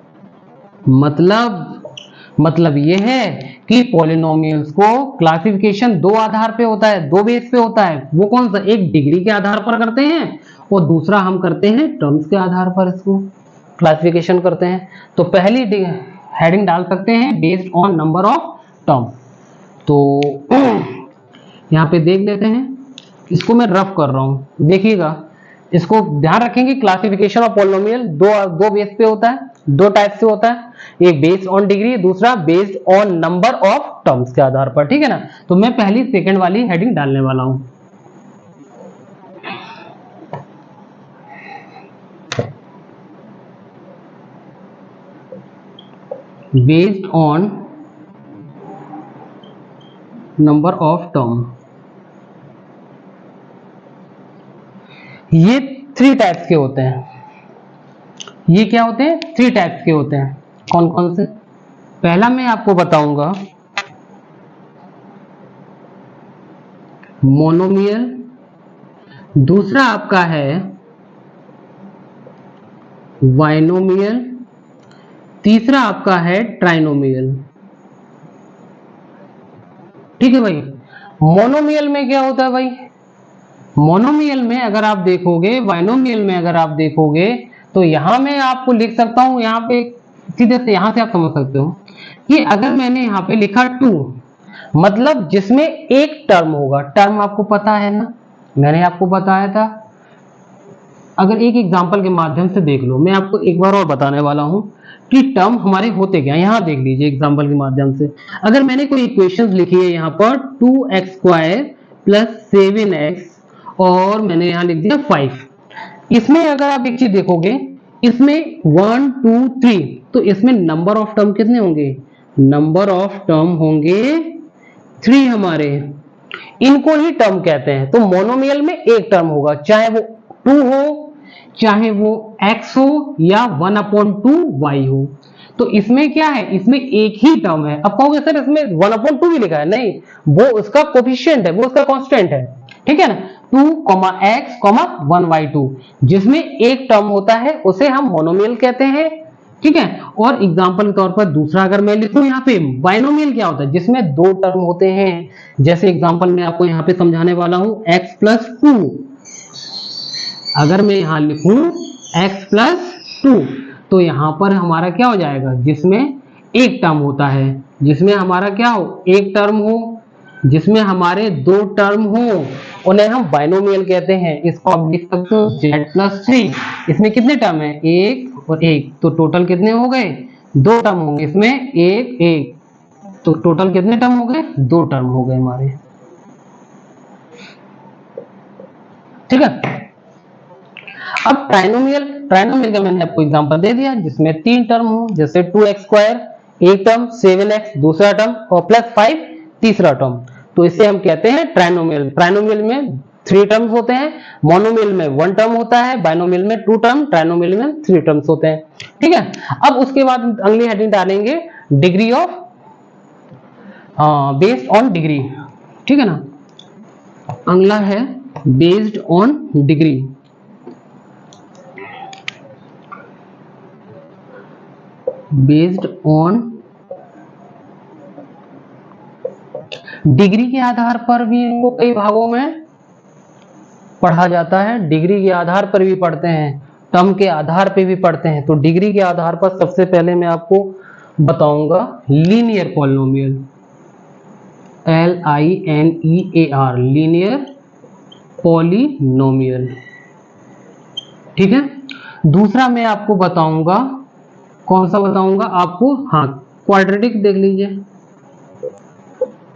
[SPEAKER 1] मतलब ये है कि पॉलिनोमियल्स को क्लासिफिकेशन दो आधार पे होता है, दो बेस पे होता है। वो कौन सा, एक डिग्री के आधार पर करते हैं और दूसरा हम करते हैं टर्म्स के आधार पर इसको क्लासिफिकेशन करते हैं। तो पहली हेडिंग डाल सकते हैं based on number of term. तो यहाँ पे देख लेते हैं, इसको मैं रफ कर रहा हूँ, देखिएगा, इसको ध्यान रखेंगे। क्लासिफिकेशन ऑफ पॉलिनोमियल दो बेस पे होता है, दो टाइप से होता है, एक बेस्ड ऑन डिग्री, दूसरा based on number of terms के आधार पर। ठीक है ना, तो मैं पहली सेकंड वाली हेडिंग डालने वाला हूं। Based on number of term. ये 3 टाइप्स के होते हैं। ये क्या होते हैं, 3 टाइप्स के होते हैं। कौन कौन से, पहला मैं आपको बताऊंगा मोनोमियल, दूसरा आपका है बाइनोमियल, तीसरा आपका है ट्राइनोमियल। ठीक है भाई, मोनोमियल में क्या होता है भाई, मोनोमियल में अगर आप देखोगे, बाइनोमियल में अगर आप देखोगे, तो यहां मैं आपको लिख सकता हूं, यहां पे सीधे से यहां से आप समझ सकते हो कि अगर मैंने यहां पे लिखा 2, मतलब जिसमें एक टर्म होगा। टर्म आपको पता है ना, मैंने आपको बताया था। अगर एक एग्जांपल के माध्यम से देख लो, मैं आपको एक बार और बताने वाला हूं कि टर्म हमारे होते क्या। यहां देख लीजिए एग्जांपल के माध्यम से, अगर मैंने कोई इक्वेशंस लिखी है यहां पर 2x स्क्वायर प्लस 7x और मैंने यहां लिख दिया 5। इसमें अगर आप एक चीज देखोगे, इसमें 1 2 3, तो इसमें नंबर ऑफ टर्म कितने होंगे, नंबर ऑफ टर्म होंगे 3 हमारे, इनको ही टर्म कहते हैं। तो मोनोमियल में एक टर्म होगा, चाहे वो 2 हो, चाहे वो x हो या 1/2y हो। तो इसमें क्या है, इसमें एक ही टर्म है। अब कहोगे सर इसमें 1/2 भी लिखा है, नहीं, वो उसका कोफिशिएंट है, वो उसका कांस्टेंट है, ठीक है ना। 2x 1/2 जिसमें एक टर्म होता है उसे हम मोनोमियल कहते हैं, ठीक है। और एग्जांपल के तौर पर दूसरा अगर मैं लिखूं यहाँ पे, बाइनोमियल क्या होता है, जिसमें दो टर्म होते हैं। जैसे एग्जांपल मैं आपको यहाँ पे समझाने वाला हूं, x+2। अगर मैं यहाँ लिखूं x+2 तो यहाँ पर हमारा क्या हो जाएगा, जिसमें एक टर्म होता है, जिसमें हमारा क्या हो, एक टर्म हो, जिसमें हमारे दो टर्म हो, उन्हें हम बाइनोमियल कहते हैं। इसको आप लिख सकते हो z+3। इसमें कितने टर्म है, एक और एक, तो टोटल कितने हो गए, दो टर्म होंगे इसमें, एक एक, तो टोटल कितने टर्म हो गए, दो टर्म हो गए हमारे, ठीक है। अब ट्राइनोमियल का मैंने आपको एग्जांपल दे दिया, जिसमें तीन टर्म हो, जैसे 2x² एक टर्म, 7x दूसरा टर्म और +5 तीसरा टर्म। तो इसे हम कहते हैं ट्राइनोमियल। ट्राइनोमियल में 3 टर्म्स होते हैं, मोनोमियल में 1 टर्म होता है, बाइनोमियल में 2 टर्म, ट्राइनोमियल में 3 टर्म्स होते हैं, ठीक है। अब उसके बाद अगली हेडिंग डालेंगे degree of based on degree, ठीक है ना। अगला है based on degree. Based on degree के आधार पर भी इनको कई भागों में पढ़ा जाता है। डिग्री के आधार पर भी पढ़ते हैं, टर्म के आधार पर भी पढ़ते हैं। तो डिग्री के आधार पर सबसे पहले मैं आपको बताऊंगा linear polynomial, LINEAR, linear polynomial, ठीक है। दूसरा मैं आपको बताऊंगा, कौन सा बताऊंगा आपको, हाँ, क्वाड्रेटिक देख लीजिए,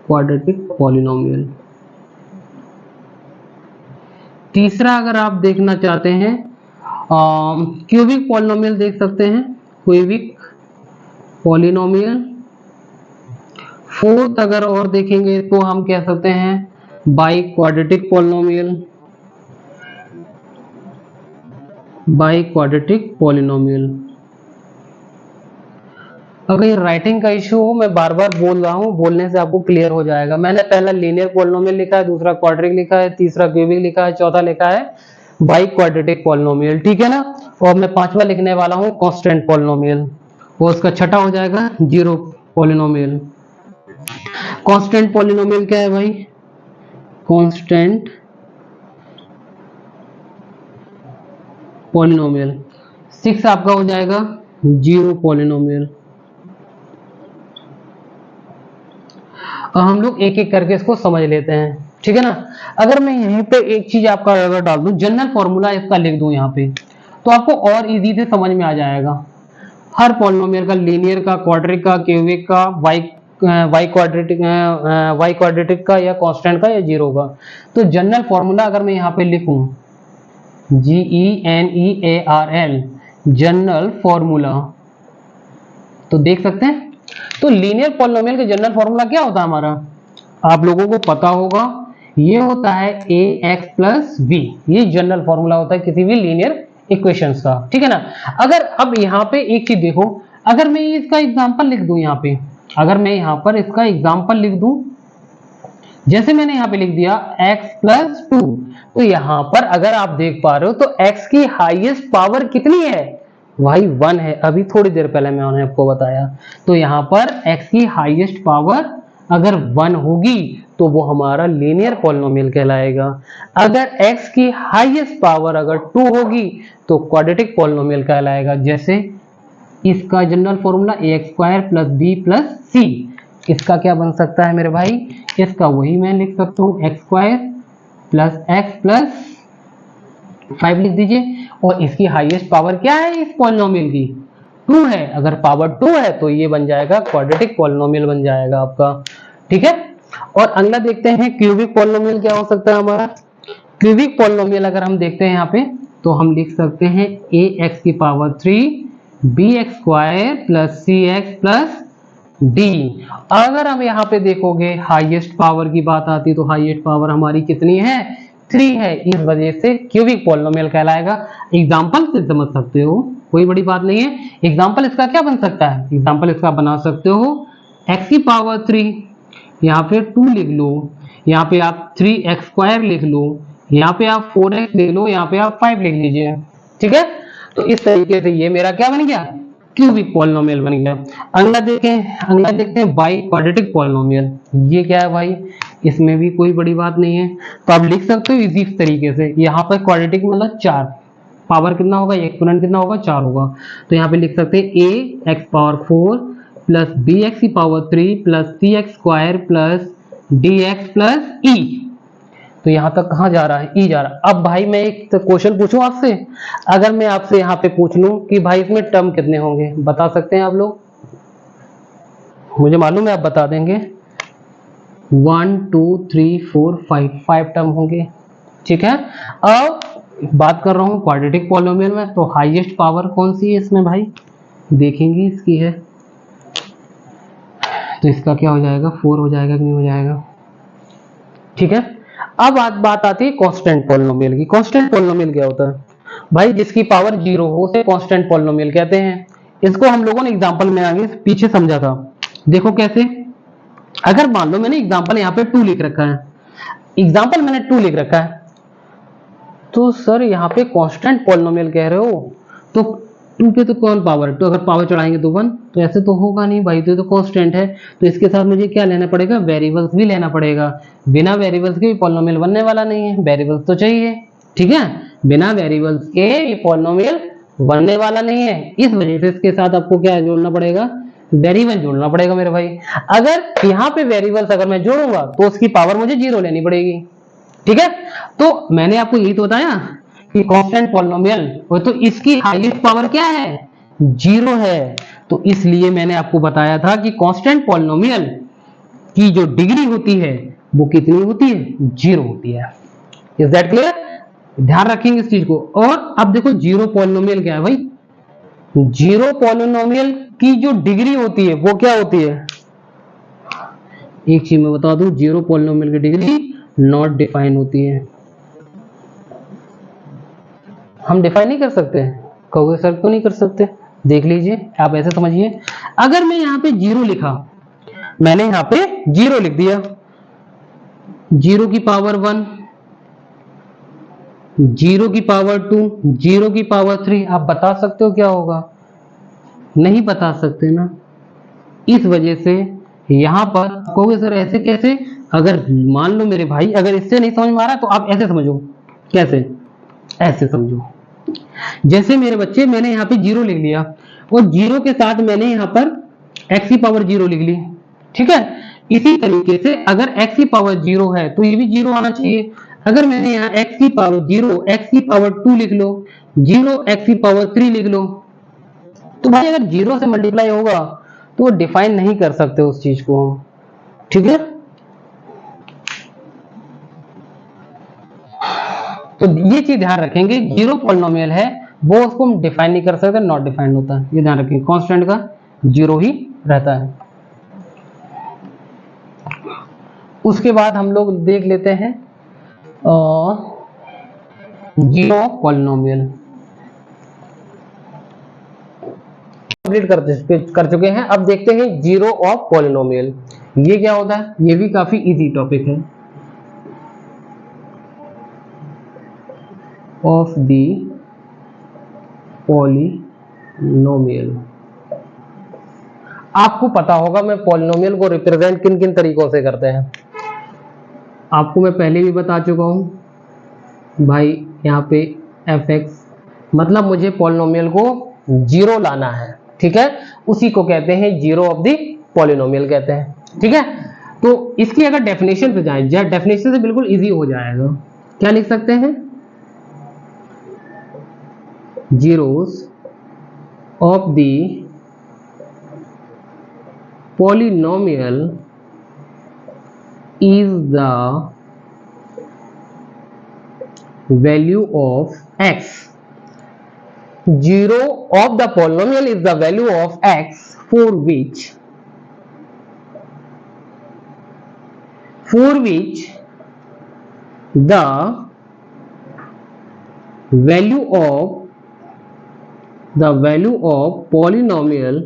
[SPEAKER 1] क्वाड्रेटिक पॉलिनोमियल। तीसरा अगर आप देखना चाहते हैं क्यूबिक पॉलिनोमियल देख सकते हैं, क्यूबिक पॉलिनोमियल। फोर्थ अगर और देखेंगे तो हम कह सकते हैं by quadratic polynomial, by quadratic polynomial. अगर राइटिंग का इशू हो, मैं बार बार बोल रहा हूँ, बोलने से आपको क्लियर हो जाएगा। मैंने पहला लीनियर पॉलिनोमियल लिखा है, दूसरा क्वाड्रेटिक लिखा है, तीसरा क्यूबिक लिखा है, चौथा लिखा है बाई क्वाड्रेटिक पॉलिनोमियल, ठीक है ना। और मैं पांचवा लिखने वाला हूँ कांस्टेंट पॉलिनोमियल, वो उसका छठा हो जाएगा जीरो पॉलिनोमियल। कांस्टेंट पॉलिनोमियल क्या है भाई, कांस्टेंट पॉलिनोमियल। 6 आपका हो जाएगा जीरो पॉलिनोमियल। हम लोग एक एक करके इसको समझ लेते हैं, ठीक है ना। अगर मैं यहीं पे एक चीज आपका अगर डाल दूं, जनरल फॉर्मूला इसका लिख दूं यहाँ पे, तो आपको और इजी से समझ में आ जाएगा। हर पॉलिनोमियल का, लीनियर का, क्वाड्रेटिक का, क्यूबिक का, वाई क्वाड्रेटिक का, या कांस्टेंट का, या जीरो का। तो जनरल फॉर्मूला अगर मैं यहाँ पे लिखूं GENERAL, जनरल फॉर्मूला, तो देख सकते हैं। तो लीनियर पॉलिनोमियल का जनरल फॉर्मूला क्या होता है हमारा, आप लोगों को पता होगा, ये होता है AX+B। ये जनरल फॉर्मूला होता है किसी भी लीनियर इक्वेशंस का, ठीक है ना। अगर अब यहाँ पे एक चीज देखो, अगर मैं इसका एग्जांपल लिख दूं यहाँ पे, अगर मैं यहाँ पर इसका एग्जांपल लिख दूं, जैसे मैंने यहाँ पे लिख दिया x+2, तो यहाँ पर अगर आप देख पा रहे हो तो x की हाईएस्ट पावर कितनी है भाई, 1 है। अभी थोड़ी देर पहले मैंने आपको बताया। तो यहाँ पर x की हाईएस्ट पावर अगर 1 होगी तो वो हमारा लीनियर पॉलिनोमियल कहलाएगा। अगर x की हाईएस्ट पावर अगर 2 होगी तो क्वाड्रेटिक पॉलिनोमियल कहलाएगा। जैसे इसका general formula ax² + b + c, इसका क्या बन सकता है मेरे भाई, इसका वही मैं लिख सकता हूँ x² + x + 5 लिख दीजिए। और इसकी हाईएस्ट पावर क्या है इस पॉलिनोमियल की, 2 है। अगर पावर 2 है तो ये बन जाएगा क्वाड्रेटिक पॉलिनोमियल बन जाएगा आपका, ठीक है। और अगला देखते हैं क्यूबिक पॉलिनोमियल क्या हो सकता है हमारा। क्यूबिक पॉलिनोमियल अगर हम देखते हैं यहाँ पे, तो हम लिख सकते हैं ax⁴ bx² + cx + डी। अगर हम यहाँ पे देखोगे हाईएस्ट पावर की बात आती तो हाईएस्ट पावर हमारी कितनी है, 3 है। इस वजह से क्यूबिक पॉलिनोमियल कहलाएगा। एग्जाम्पल से समझ सकते हो, कोई बड़ी बात नहीं है। एग्जाम्पल इसका क्या बन सकता है, एग्जाम्पल इसका बना सकते हो x की पावर 3, यहाँ पे 2 लिख लो, यहाँ पे आप 3x² लिख लो, यहाँ पे आप 4x लिख लो, यहाँ पे आप 5 लिख लीजिए, ठीक है। तो इस तरीके से ये मेरा क्या बन गया, क्यूबिक पॉलिनोमियल बन गया। अगला देखते हैं बाई क्वाड्रेटिक पॉलिनोमियल। ये क्या है भाई, इसमें भी कोई बड़ी बात नहीं है। तो आप लिख सकते हो इसी तरीके से, यहाँ पर क्वाड्रेटिक मतलब 4, पावर कितना होगा, एक्सपोनेंट कितना होगा, 4 होगा। तो यहाँ पे लिख सकते हैं a x power 4 plus B X की power 3 plus C X square plus D X plus E. तो यहाँ तक कहाँ जा रहा है, ई जा रहा है। अब भाई मैं एक क्वेश्चन पूछूं आपसे, अगर मैं आपसे यहाँ पे पूछ लूं कि भाई इसमें टर्म कितने होंगे, बता सकते हैं आप लोग? मुझे मालूम है आप बता देंगे। 1 2 3 4 5 टर्म होंगे, ठीक है। अब बात कर रहा हूँ क्वाड्रेटिक पॉलिनोमियल में, तो हाईएस्ट पावर कौन सी है इसमें भाई, देखेंगे इसकी है। तो इसका क्या हो जाएगा, 4 हो जाएगा कि नहीं हो जाएगा, ठीक है। अब बात आती है कांस्टेंट पॉलिनोमियल की। कांस्टेंट पॉलिनोमियल क्या होता है भाई, जिसकी पावर 0 हो उसे कांस्टेंट पॉलिनोमियल कहते हैं। इसको हम लोगों ने एग्जांपल में आगे पीछे समझा था, देखो कैसे। अगर मान लो मैंने एग्जांपल यहाँ पे 2 लिख रखा है, एग्जांपल मैंने 2 लिख रखा है, तो सर यहाँ पे कांस्टेंट पॉलिनोमियल कह रहे हो, तो 2 पे तो कौन पावर, तो अगर पावर चढ़ाएंगे तो 1, तो ऐसे तो होगा नहीं भाई, तो कांस्टेंट है। तो इसके साथ मुझे क्या लेना पड़ेगा, वेरिएबल्स भी लेना पड़ेगा। बिना वेरिएबल्स के भी पॉलिनोमियल बनने वाला नहीं है, वेरिएबल्स तो चाहिए, ठीक है। बिना वेरिएबल्स के ये पॉलिनोमियल बनने वाला नहीं है। इस वजह से इसके साथ आपको क्या जोड़ना पड़ेगा, वेरिएबल जोड़ना पड़ेगा मेरे भाई। अगर यहाँ पे वेरिएबल्स अगर मैं जोड़ूंगा तो उसकी पावर मुझे 0 लेनी पड़ेगी, ठीक है। तो मैंने आपको यही तो बताया कि कांस्टेंट पॉलिनोमियल, तो इसकी हाईएस्ट पावर क्या है, 0 है। तो इसलिए मैंने आपको बताया था कि कांस्टेंट पॉलिनोमियल की जो डिग्री होती है वो कितनी होती है, 0 होती है। इज दैट क्लियर, ध्यान रखेंगे इस चीज को। और अब देखो जीरो पॉलिनोमियल क्या है भाई, जीरो पॉलिनोमियल की जो डिग्री होती है वो क्या होती है, एक चीज मैं बता दूं, जीरो पॉलिनोमियल की डिग्री नॉट डिफाइन होती है। हम डिफाइन नहीं कर सकते, कहोगे सर क्यों नहीं कर सकते, देख लीजिए आप ऐसे समझिए। अगर मैं यहाँ पे 0 लिखा, मैंने यहाँ पे 0 लिख दिया, 0 की पावर 1, 0 की पावर 2, 0 की पावर 3, आप बता सकते हो क्या होगा, नहीं बता सकते ना। इस वजह से यहां पर कहोगे सर ऐसे कैसे, अगर मान लो मेरे भाई अगर इससे नहीं समझ में आ रहा तो आप ऐसे समझो, कैसे, ऐसे समझो। जैसे मेरे बच्चे मैंने यहाँ पे 0 लिख लिया और 0 के साथ मैंने यहाँ पर x की पावर 0 लिख ली, ठीक है। इसी तरीके से अगर x की पावर 0 है तो ये भी 0 आना चाहिए। अगर मैंने यहाँ x की पावर 0, x की पावर 2 लिख लो, 0 x की पावर 3 लिख लो, तो भाई अगर 0 से मल्टीप्लाई होगा तो डिफाइन नहीं कर सकते उस चीज को, ठीक है। तो ये चीज ध्यान रखेंगे, जीरो पॉलिनोमियल है वो उसको हम डिफाइन नहीं कर सकते, नॉट डिफाइंड होता है, ये ध्यान रखेंगे। कांस्टेंट का 0 ही रहता है। उसके बाद हम लोग देख लेते हैं जीरो पॉलिनोमियल, कंप्लीट कर चुके हैं। अब देखते हैं जीरो ऑफ पॉलिनोमियल, ये क्या होता है, ये भी काफी इजी टॉपिक है। ऑफ दी पॉलिनोमियल, आपको पता होगा मैं पॉलिनोमियल को रिप्रेजेंट किन किन तरीकों से करते हैं, आपको मैं पहले भी बता चुका हूं भाई। यहाँ पे fx मतलब मुझे पॉलिनोमियल को 0 लाना है, ठीक है, उसी को कहते हैं जीरो ऑफ दी पॉलिनोमियल कहते हैं, ठीक है। तो इसकी अगर डेफिनेशन पे जाएं, डेफिनेशन से बिल्कुल इजी हो जाएगा। क्या लिख सकते हैं, zeros of the polynomial is the value of x. Zero of the polynomial is the value of x for which for which the value of polynomial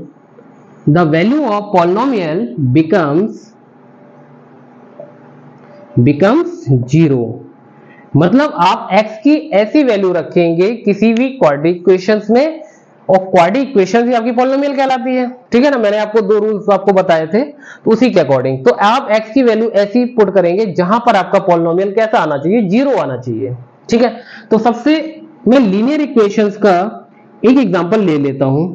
[SPEAKER 1] becomes 0। मतलब आप x की ऐसी वैल्यू रखेंगे किसी भी क्वाड्रेटिक इक्वेशंस में, और quadratic equation ही आपकी पॉलिनोमियल कहलाती है, ठीक है ना। मैंने आपको दो रूल्स आपको बताए थे, तो उसी के अकॉर्डिंग तो आप x की वैल्यू ऐसी पुट करेंगे जहां पर आपका पॉलिनोमियल कैसा आना चाहिए, 0 आना चाहिए, ठीक है। तो सबसे मैं लीनियर इक्वेशंस का एक एग्जांपल ले लेता हूं।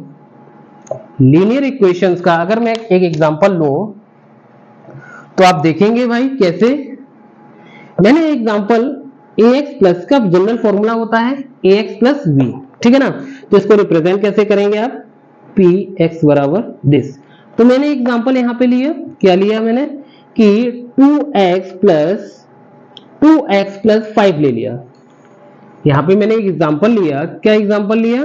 [SPEAKER 1] लीनियर इक्वेशंस का अगर मैं एक एग्जांपल लूं तो आप देखेंगे भाई कैसे। मैंने एग्जांपल ax प्लस का जनरल फॉर्मूला होता है ax प्लस v, ठीक है ना। तो इसको रिप्रेजेंट कैसे करेंगे आप, px बराबर दिस। तो मैंने एग्जांपल यहां पे लिया, क्या लिया मैंने कि 2x प्लस 5 ले लिया। यहां पे मैंने एक एग्जांपल लिया, क्या एग्जांपल लिया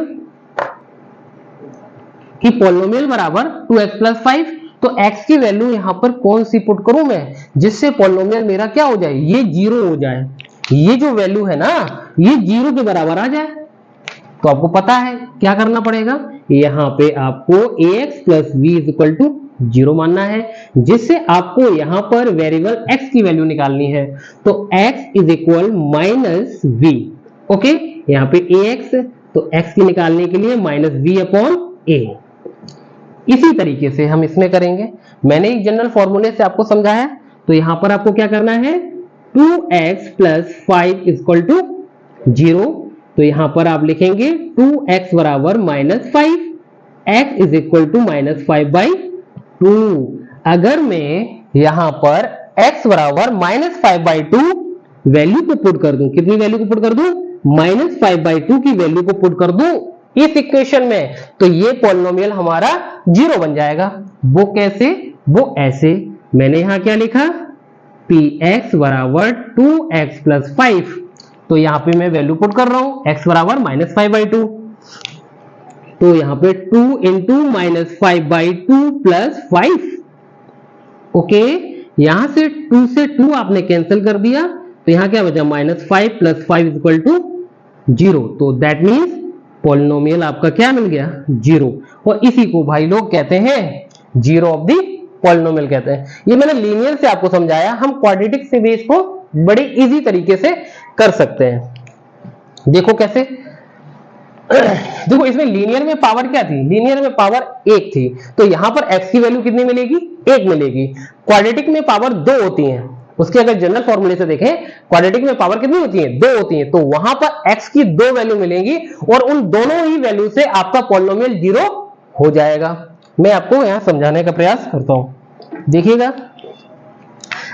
[SPEAKER 1] कि पॉलिनोमियल बराबर 2x प्लस 5। तो x की वैल्यू यहां पर कौन सी पुट करूं मैं, जिससे पॉलिनोमियल मेरा क्या हो जाए, ये 0 हो जाए। ये जो वैल्यू है ना, ये 0 के बराबर आ जाए। तो आपको पता है क्या करना पड़ेगा, यहां पे आपको ax plus v is equal to 0 मानना है, जिससे आपको यहां पर वेरिएबल x की वैल्यू निकालनी है। तो x is equal minus v, okay. यहां पे ax, तो x की निकालने के लिए माइनस v अपॉन a। इसी तरीके से हम इसमें करेंगे। मैंने एक जनरल फॉर्मूले से आपको समझाया, तो यहां पर आपको क्या करना है, 2x प्लस 5 इक्वल टू 0। तो यहां पर आप लिखेंगे 2x बराबर minus 5, x is equal to minus 5/2। अगर मैं यहां पर x बराबर माइनस 5/2 वैल्यू को पुट कर दूं, कितनी वैल्यू को पुट कर दूं, माइनस 5/2 की वैल्यू को पुट कर दूं इस इक्वेशन में, तो ये पॉलिनोमियल हमारा 0 बन जाएगा। वो कैसे, वो ऐसे। मैंने यहां क्या लिखा, px बराबर 2x प्लस 5। तो यहां पे मैं वैल्यू पुट कर रहा हूं, x बराबर माइनस 5/2। तो यहां पे 2 इंटू माइनस 5/2 प्लस 5, ओके। यहां से 2 से 2 आपने कैंसिल कर दिया, तो यहां क्या बचा, माइनस 5 प्लस 5 इक्वल टू 0। तो दैट मीन्स पॉलिनोमियल आपका क्या मिल गया, 0। और इसी को भाई लोग कहते हैं 0 ऑफ दी पॉलिनोमियल कहते हैं। ये मैंने लीनियर से आपको समझाया, हम क्वाड्रेटिक से भी इसको बड़े इजी तरीके से कर सकते हैं। देखो कैसे, देखो इसमें लीनियर में पावर क्या थी, लीनियर में पावर 1 थी, तो यहां पर x की वैल्यू कितनी मिलेगी, 1 मिलेगी। क्वाड्रेटिक में पावर 2 होती है, उसके अगर जनरल फॉर्मूले से देखें, क्वाड्रेटिक में पावर कितनी होती है, 2 होती है। तो वहां पर x की 2 वैल्यू मिलेंगी, और उन दोनों ही वैल्यू से आपका पॉलिनोमियल 0 हो जाएगा। मैं आपको यहां समझाने का प्रयास करता हूं, देखिएगा।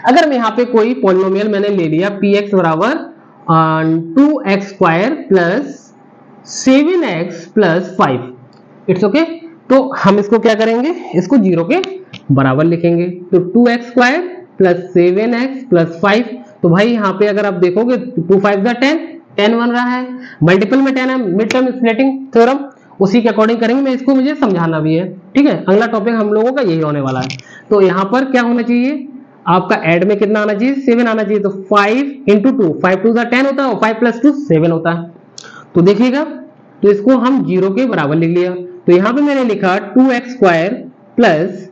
[SPEAKER 1] अगर मैं यहां पे कोई पॉलिनोमियल मैंने ले लिया, px बराबर 2x square plus 7x plus 5, it's okay. तो हम इसको क्या करेंगे, इसको 0 के बराबर लिखेंगे। तो 2x square plus 7x plus 5। तो भाई यहाँ पे अगर आप देखोगे 2 5 10 बन रहा है, मल्टीपल में 10 है, मिड टर्म स्प्लिटिंग थ्योरम उसी के अकॉर्डिंग करेंगे। मैं इसको मुझे समझाना भी है, ठीक है। अगला टॉपिक हम लोगों का यही होने वाला है। तो यहाँ पर क्या होना चाहिए, आपका ऐड में कितना आना चाहिए, 7 आना चाहिए। तो 5 इंटू 2, 5 2 10 होता है, और 5 प्लस 2 7 होता है। तो देखिएगा, तो इसको हम 0 के बराबर लिख लिया। तो यहाँ पे मैंने लिखा 2x square plus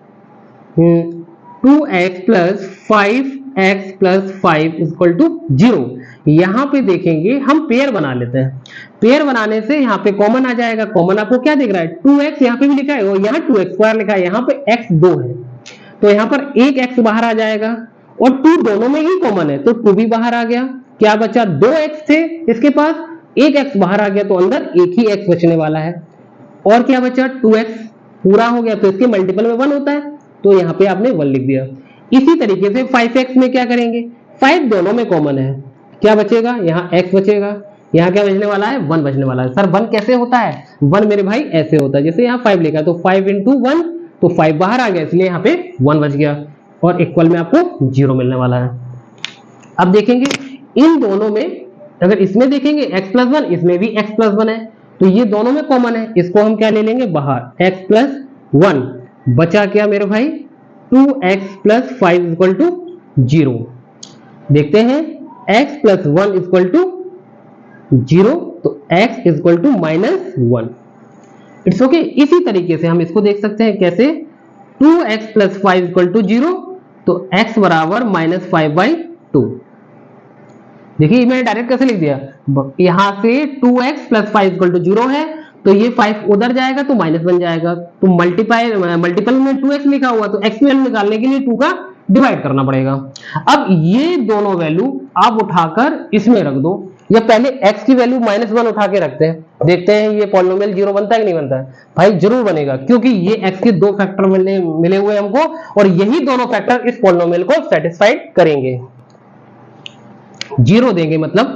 [SPEAKER 1] 2x plus 5x plus 5 equal to 0। यहां पे देखेंगे हम पेयर बना लेते हैं, पेयर बनाने से यहां पे कॉमन आ जाएगा। कॉमन आपको क्या दिख रहा है, 2x यहां पे भी लिखा है, और यहां 2x स्क्वायर लिखा है, यहां पे x 2 है, तो यहां पर एक x बाहर आ जाएगा, और 2 दोनों में ही कॉमन है, तो 2 भी बाहर आ गया। क्या बचा, 2x थे इसके पास, एक x बाहर आ गया, तो अंदर एक ही x बचने वाला है। और क्या बचा, 2x पूरा हो गया, तो इसके मल्टीपल में 1 होता है, तो यहाँ पे आपने 1 लिख दिया। इसी तरीके से 5x में क्या करेंगे, 5 दोनों में कॉमन है, क्या बचेगा, यहाँ x बचेगा, यहाँ क्या बचने वाला है, 1 बचने वाला है। सर 1 कैसे होता है, 1 मेरे भाई ऐसे होता है, जैसे यहाँ 5 लिखा, तो 5 इंटू 1, तो 5 बाहर आ गया, इसलिए यहाँ पे 1 बच गया, और इक्वल में आपको 0 मिलने वाला है। अब देखेंगे इन दोनों में, अगर इसमें देखेंगे x प्लस 1, इसमें भी x प्लस 1 है, तो ये दोनों में कॉमन है, इसको हम क्या ले लेंगे बाहर, x प्लस 1। बचा क्या मेरे भाई, 2x प्लस 5 इक्वल टू 0। देखते हैं x प्लस 1 इक्वल टू 0, तो x equal to -1। It's okay. इसी तरीके से हम इसको देख सकते हैं कैसे, 2x प्लस 5 इक्वल टू 0, तो x बराबर -5/2। देखिए मैंने डायरेक्ट कैसे लिख दिया, यहां से 2x प्लस 5 इक्वल टू 0 है, तो ये 5 उधर जाएगा तो माइनस बन जाएगा, तो मल्टीपल में 2x लिखा हुआ, तो x की वैल्यू निकालने के लिए 2 का डिवाइड करना पड़ेगा। अब ये दोनों वैल्यू आप उठाकर इसमें रख दो, या पहले x की वैल्यू -1 उठा के रखते हैं, देखते हैं ये पॉलिनोमियल 0 बनता है कि नहीं बनता है। भाई जरूर बनेगा, क्योंकि ये x के दो फैक्टर मिले हुए हमको, और यही दोनों फैक्टर इस पॉलिनोमियल को सेटिस्फाइड करेंगे, 0 देंगे मतलब।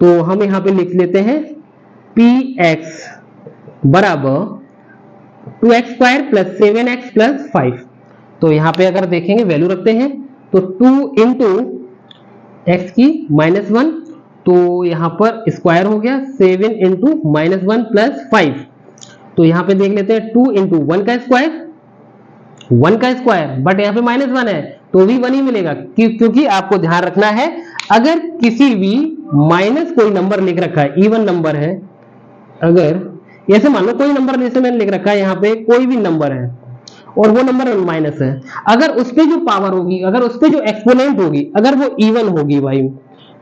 [SPEAKER 1] तो हम यहां पे लिख लेते हैं px बराबर 2x² प्लस 7x प्लस 5। तो यहां पे अगर देखेंगे वैल्यू रखते हैं, तो 2 इंटू एक्स की -1, तो यहां पर स्क्वायर हो गया, 7 इंटू -1 प्लस 5। तो यहां पे देख लेते हैं 2 इंटू 1 का स्क्वायर, 1 का स्क्वायर, बट यहाँ पे -1 है तो भी 1 ही मिलेगा, क्योंकि आपको ध्यान रखना है अगर किसी भी माइनस कोई नंबर लिख रखा है, इवन नंबर है, अगर ऐसे मान लो कोई नंबर जैसे मैंने लिख रखा है यहाँ पे कोई भी नंबर है और वो नंबर माइनस है, अगर उस पे जो पावर होगी, अगर उस पे जो एक्सपोनेंट होगी, अगर वो इवन होगी भाई,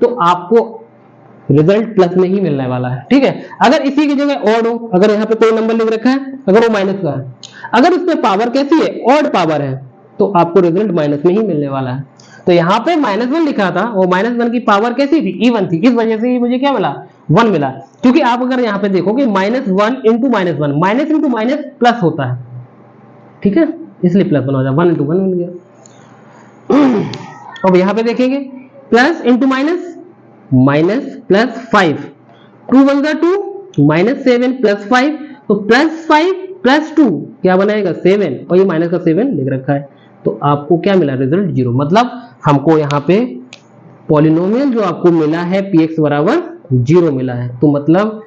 [SPEAKER 1] तो आपको रिजल्ट प्लस में ही मिलने वाला है, ठीक है। अगर इसी की जगह ऑड हो, अगर यहाँ पे कोई नंबर लिख रखा है, अगर वो माइनस का है, अगर उसमें पावर कैसी है, ऑड पावर है, तो आपको रिजल्ट माइनस में ही मिलने वाला है। तो यहाँ पे -1 लिखा था, और -1 की पावर कैसी थी, इवन थी, इस वजह से मुझे क्या मिला, 1 मिला। क्योंकि आप अगर यहाँ पे देखोगे -1 into -1, minus into minus plus होता है, ठीक है, इसलिए प्लस बना हो जाए, 1 इंटू 1 मिल गया। अब यहाँ पे देखेंगे plus into minus, minus plus 5, 2 1 जा 2, -7 प्लस 5, तो +5 प्लस 2 क्या बनाएगा 7, और ये माइनस का 7 लिख रखा है, तो आपको क्या मिला, रिजल्ट 0। मतलब हमको यहाँ पे पॉलिनोमियल जो आपको मिला है px बराबर 0 मिला है, तो मतलब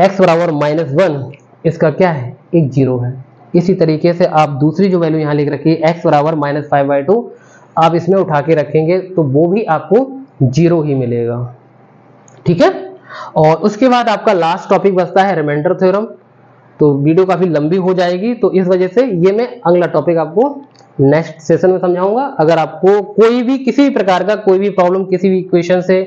[SPEAKER 1] x बराबर -1 इसका क्या है, एक 0 है। इसी तरीके से आप दूसरी जो वैल्यू यहाँ लिख रखी है x बराबर -5/2, आप इसमें उठा के रखेंगे तो वो भी आपको 0 ही मिलेगा, ठीक है। और उसके बाद आपका लास्ट टॉपिक बचता है रिमाइंडर थ्योरम। तो वीडियो काफी लंबी हो जाएगी, तो इस वजह से ये मैं अगला टॉपिक आपको नेक्स्ट सेशन में समझाऊंगा। अगर आपको कोई भी किसी भी प्रकार का कोई भी प्रॉब्लम, किसी भी इक्वेशन से,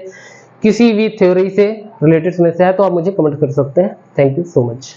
[SPEAKER 1] किसी भी थ्योरी से रिलेटेड समस्या है, तो आप मुझे कमेंट कर सकते हैं। Thank you so much.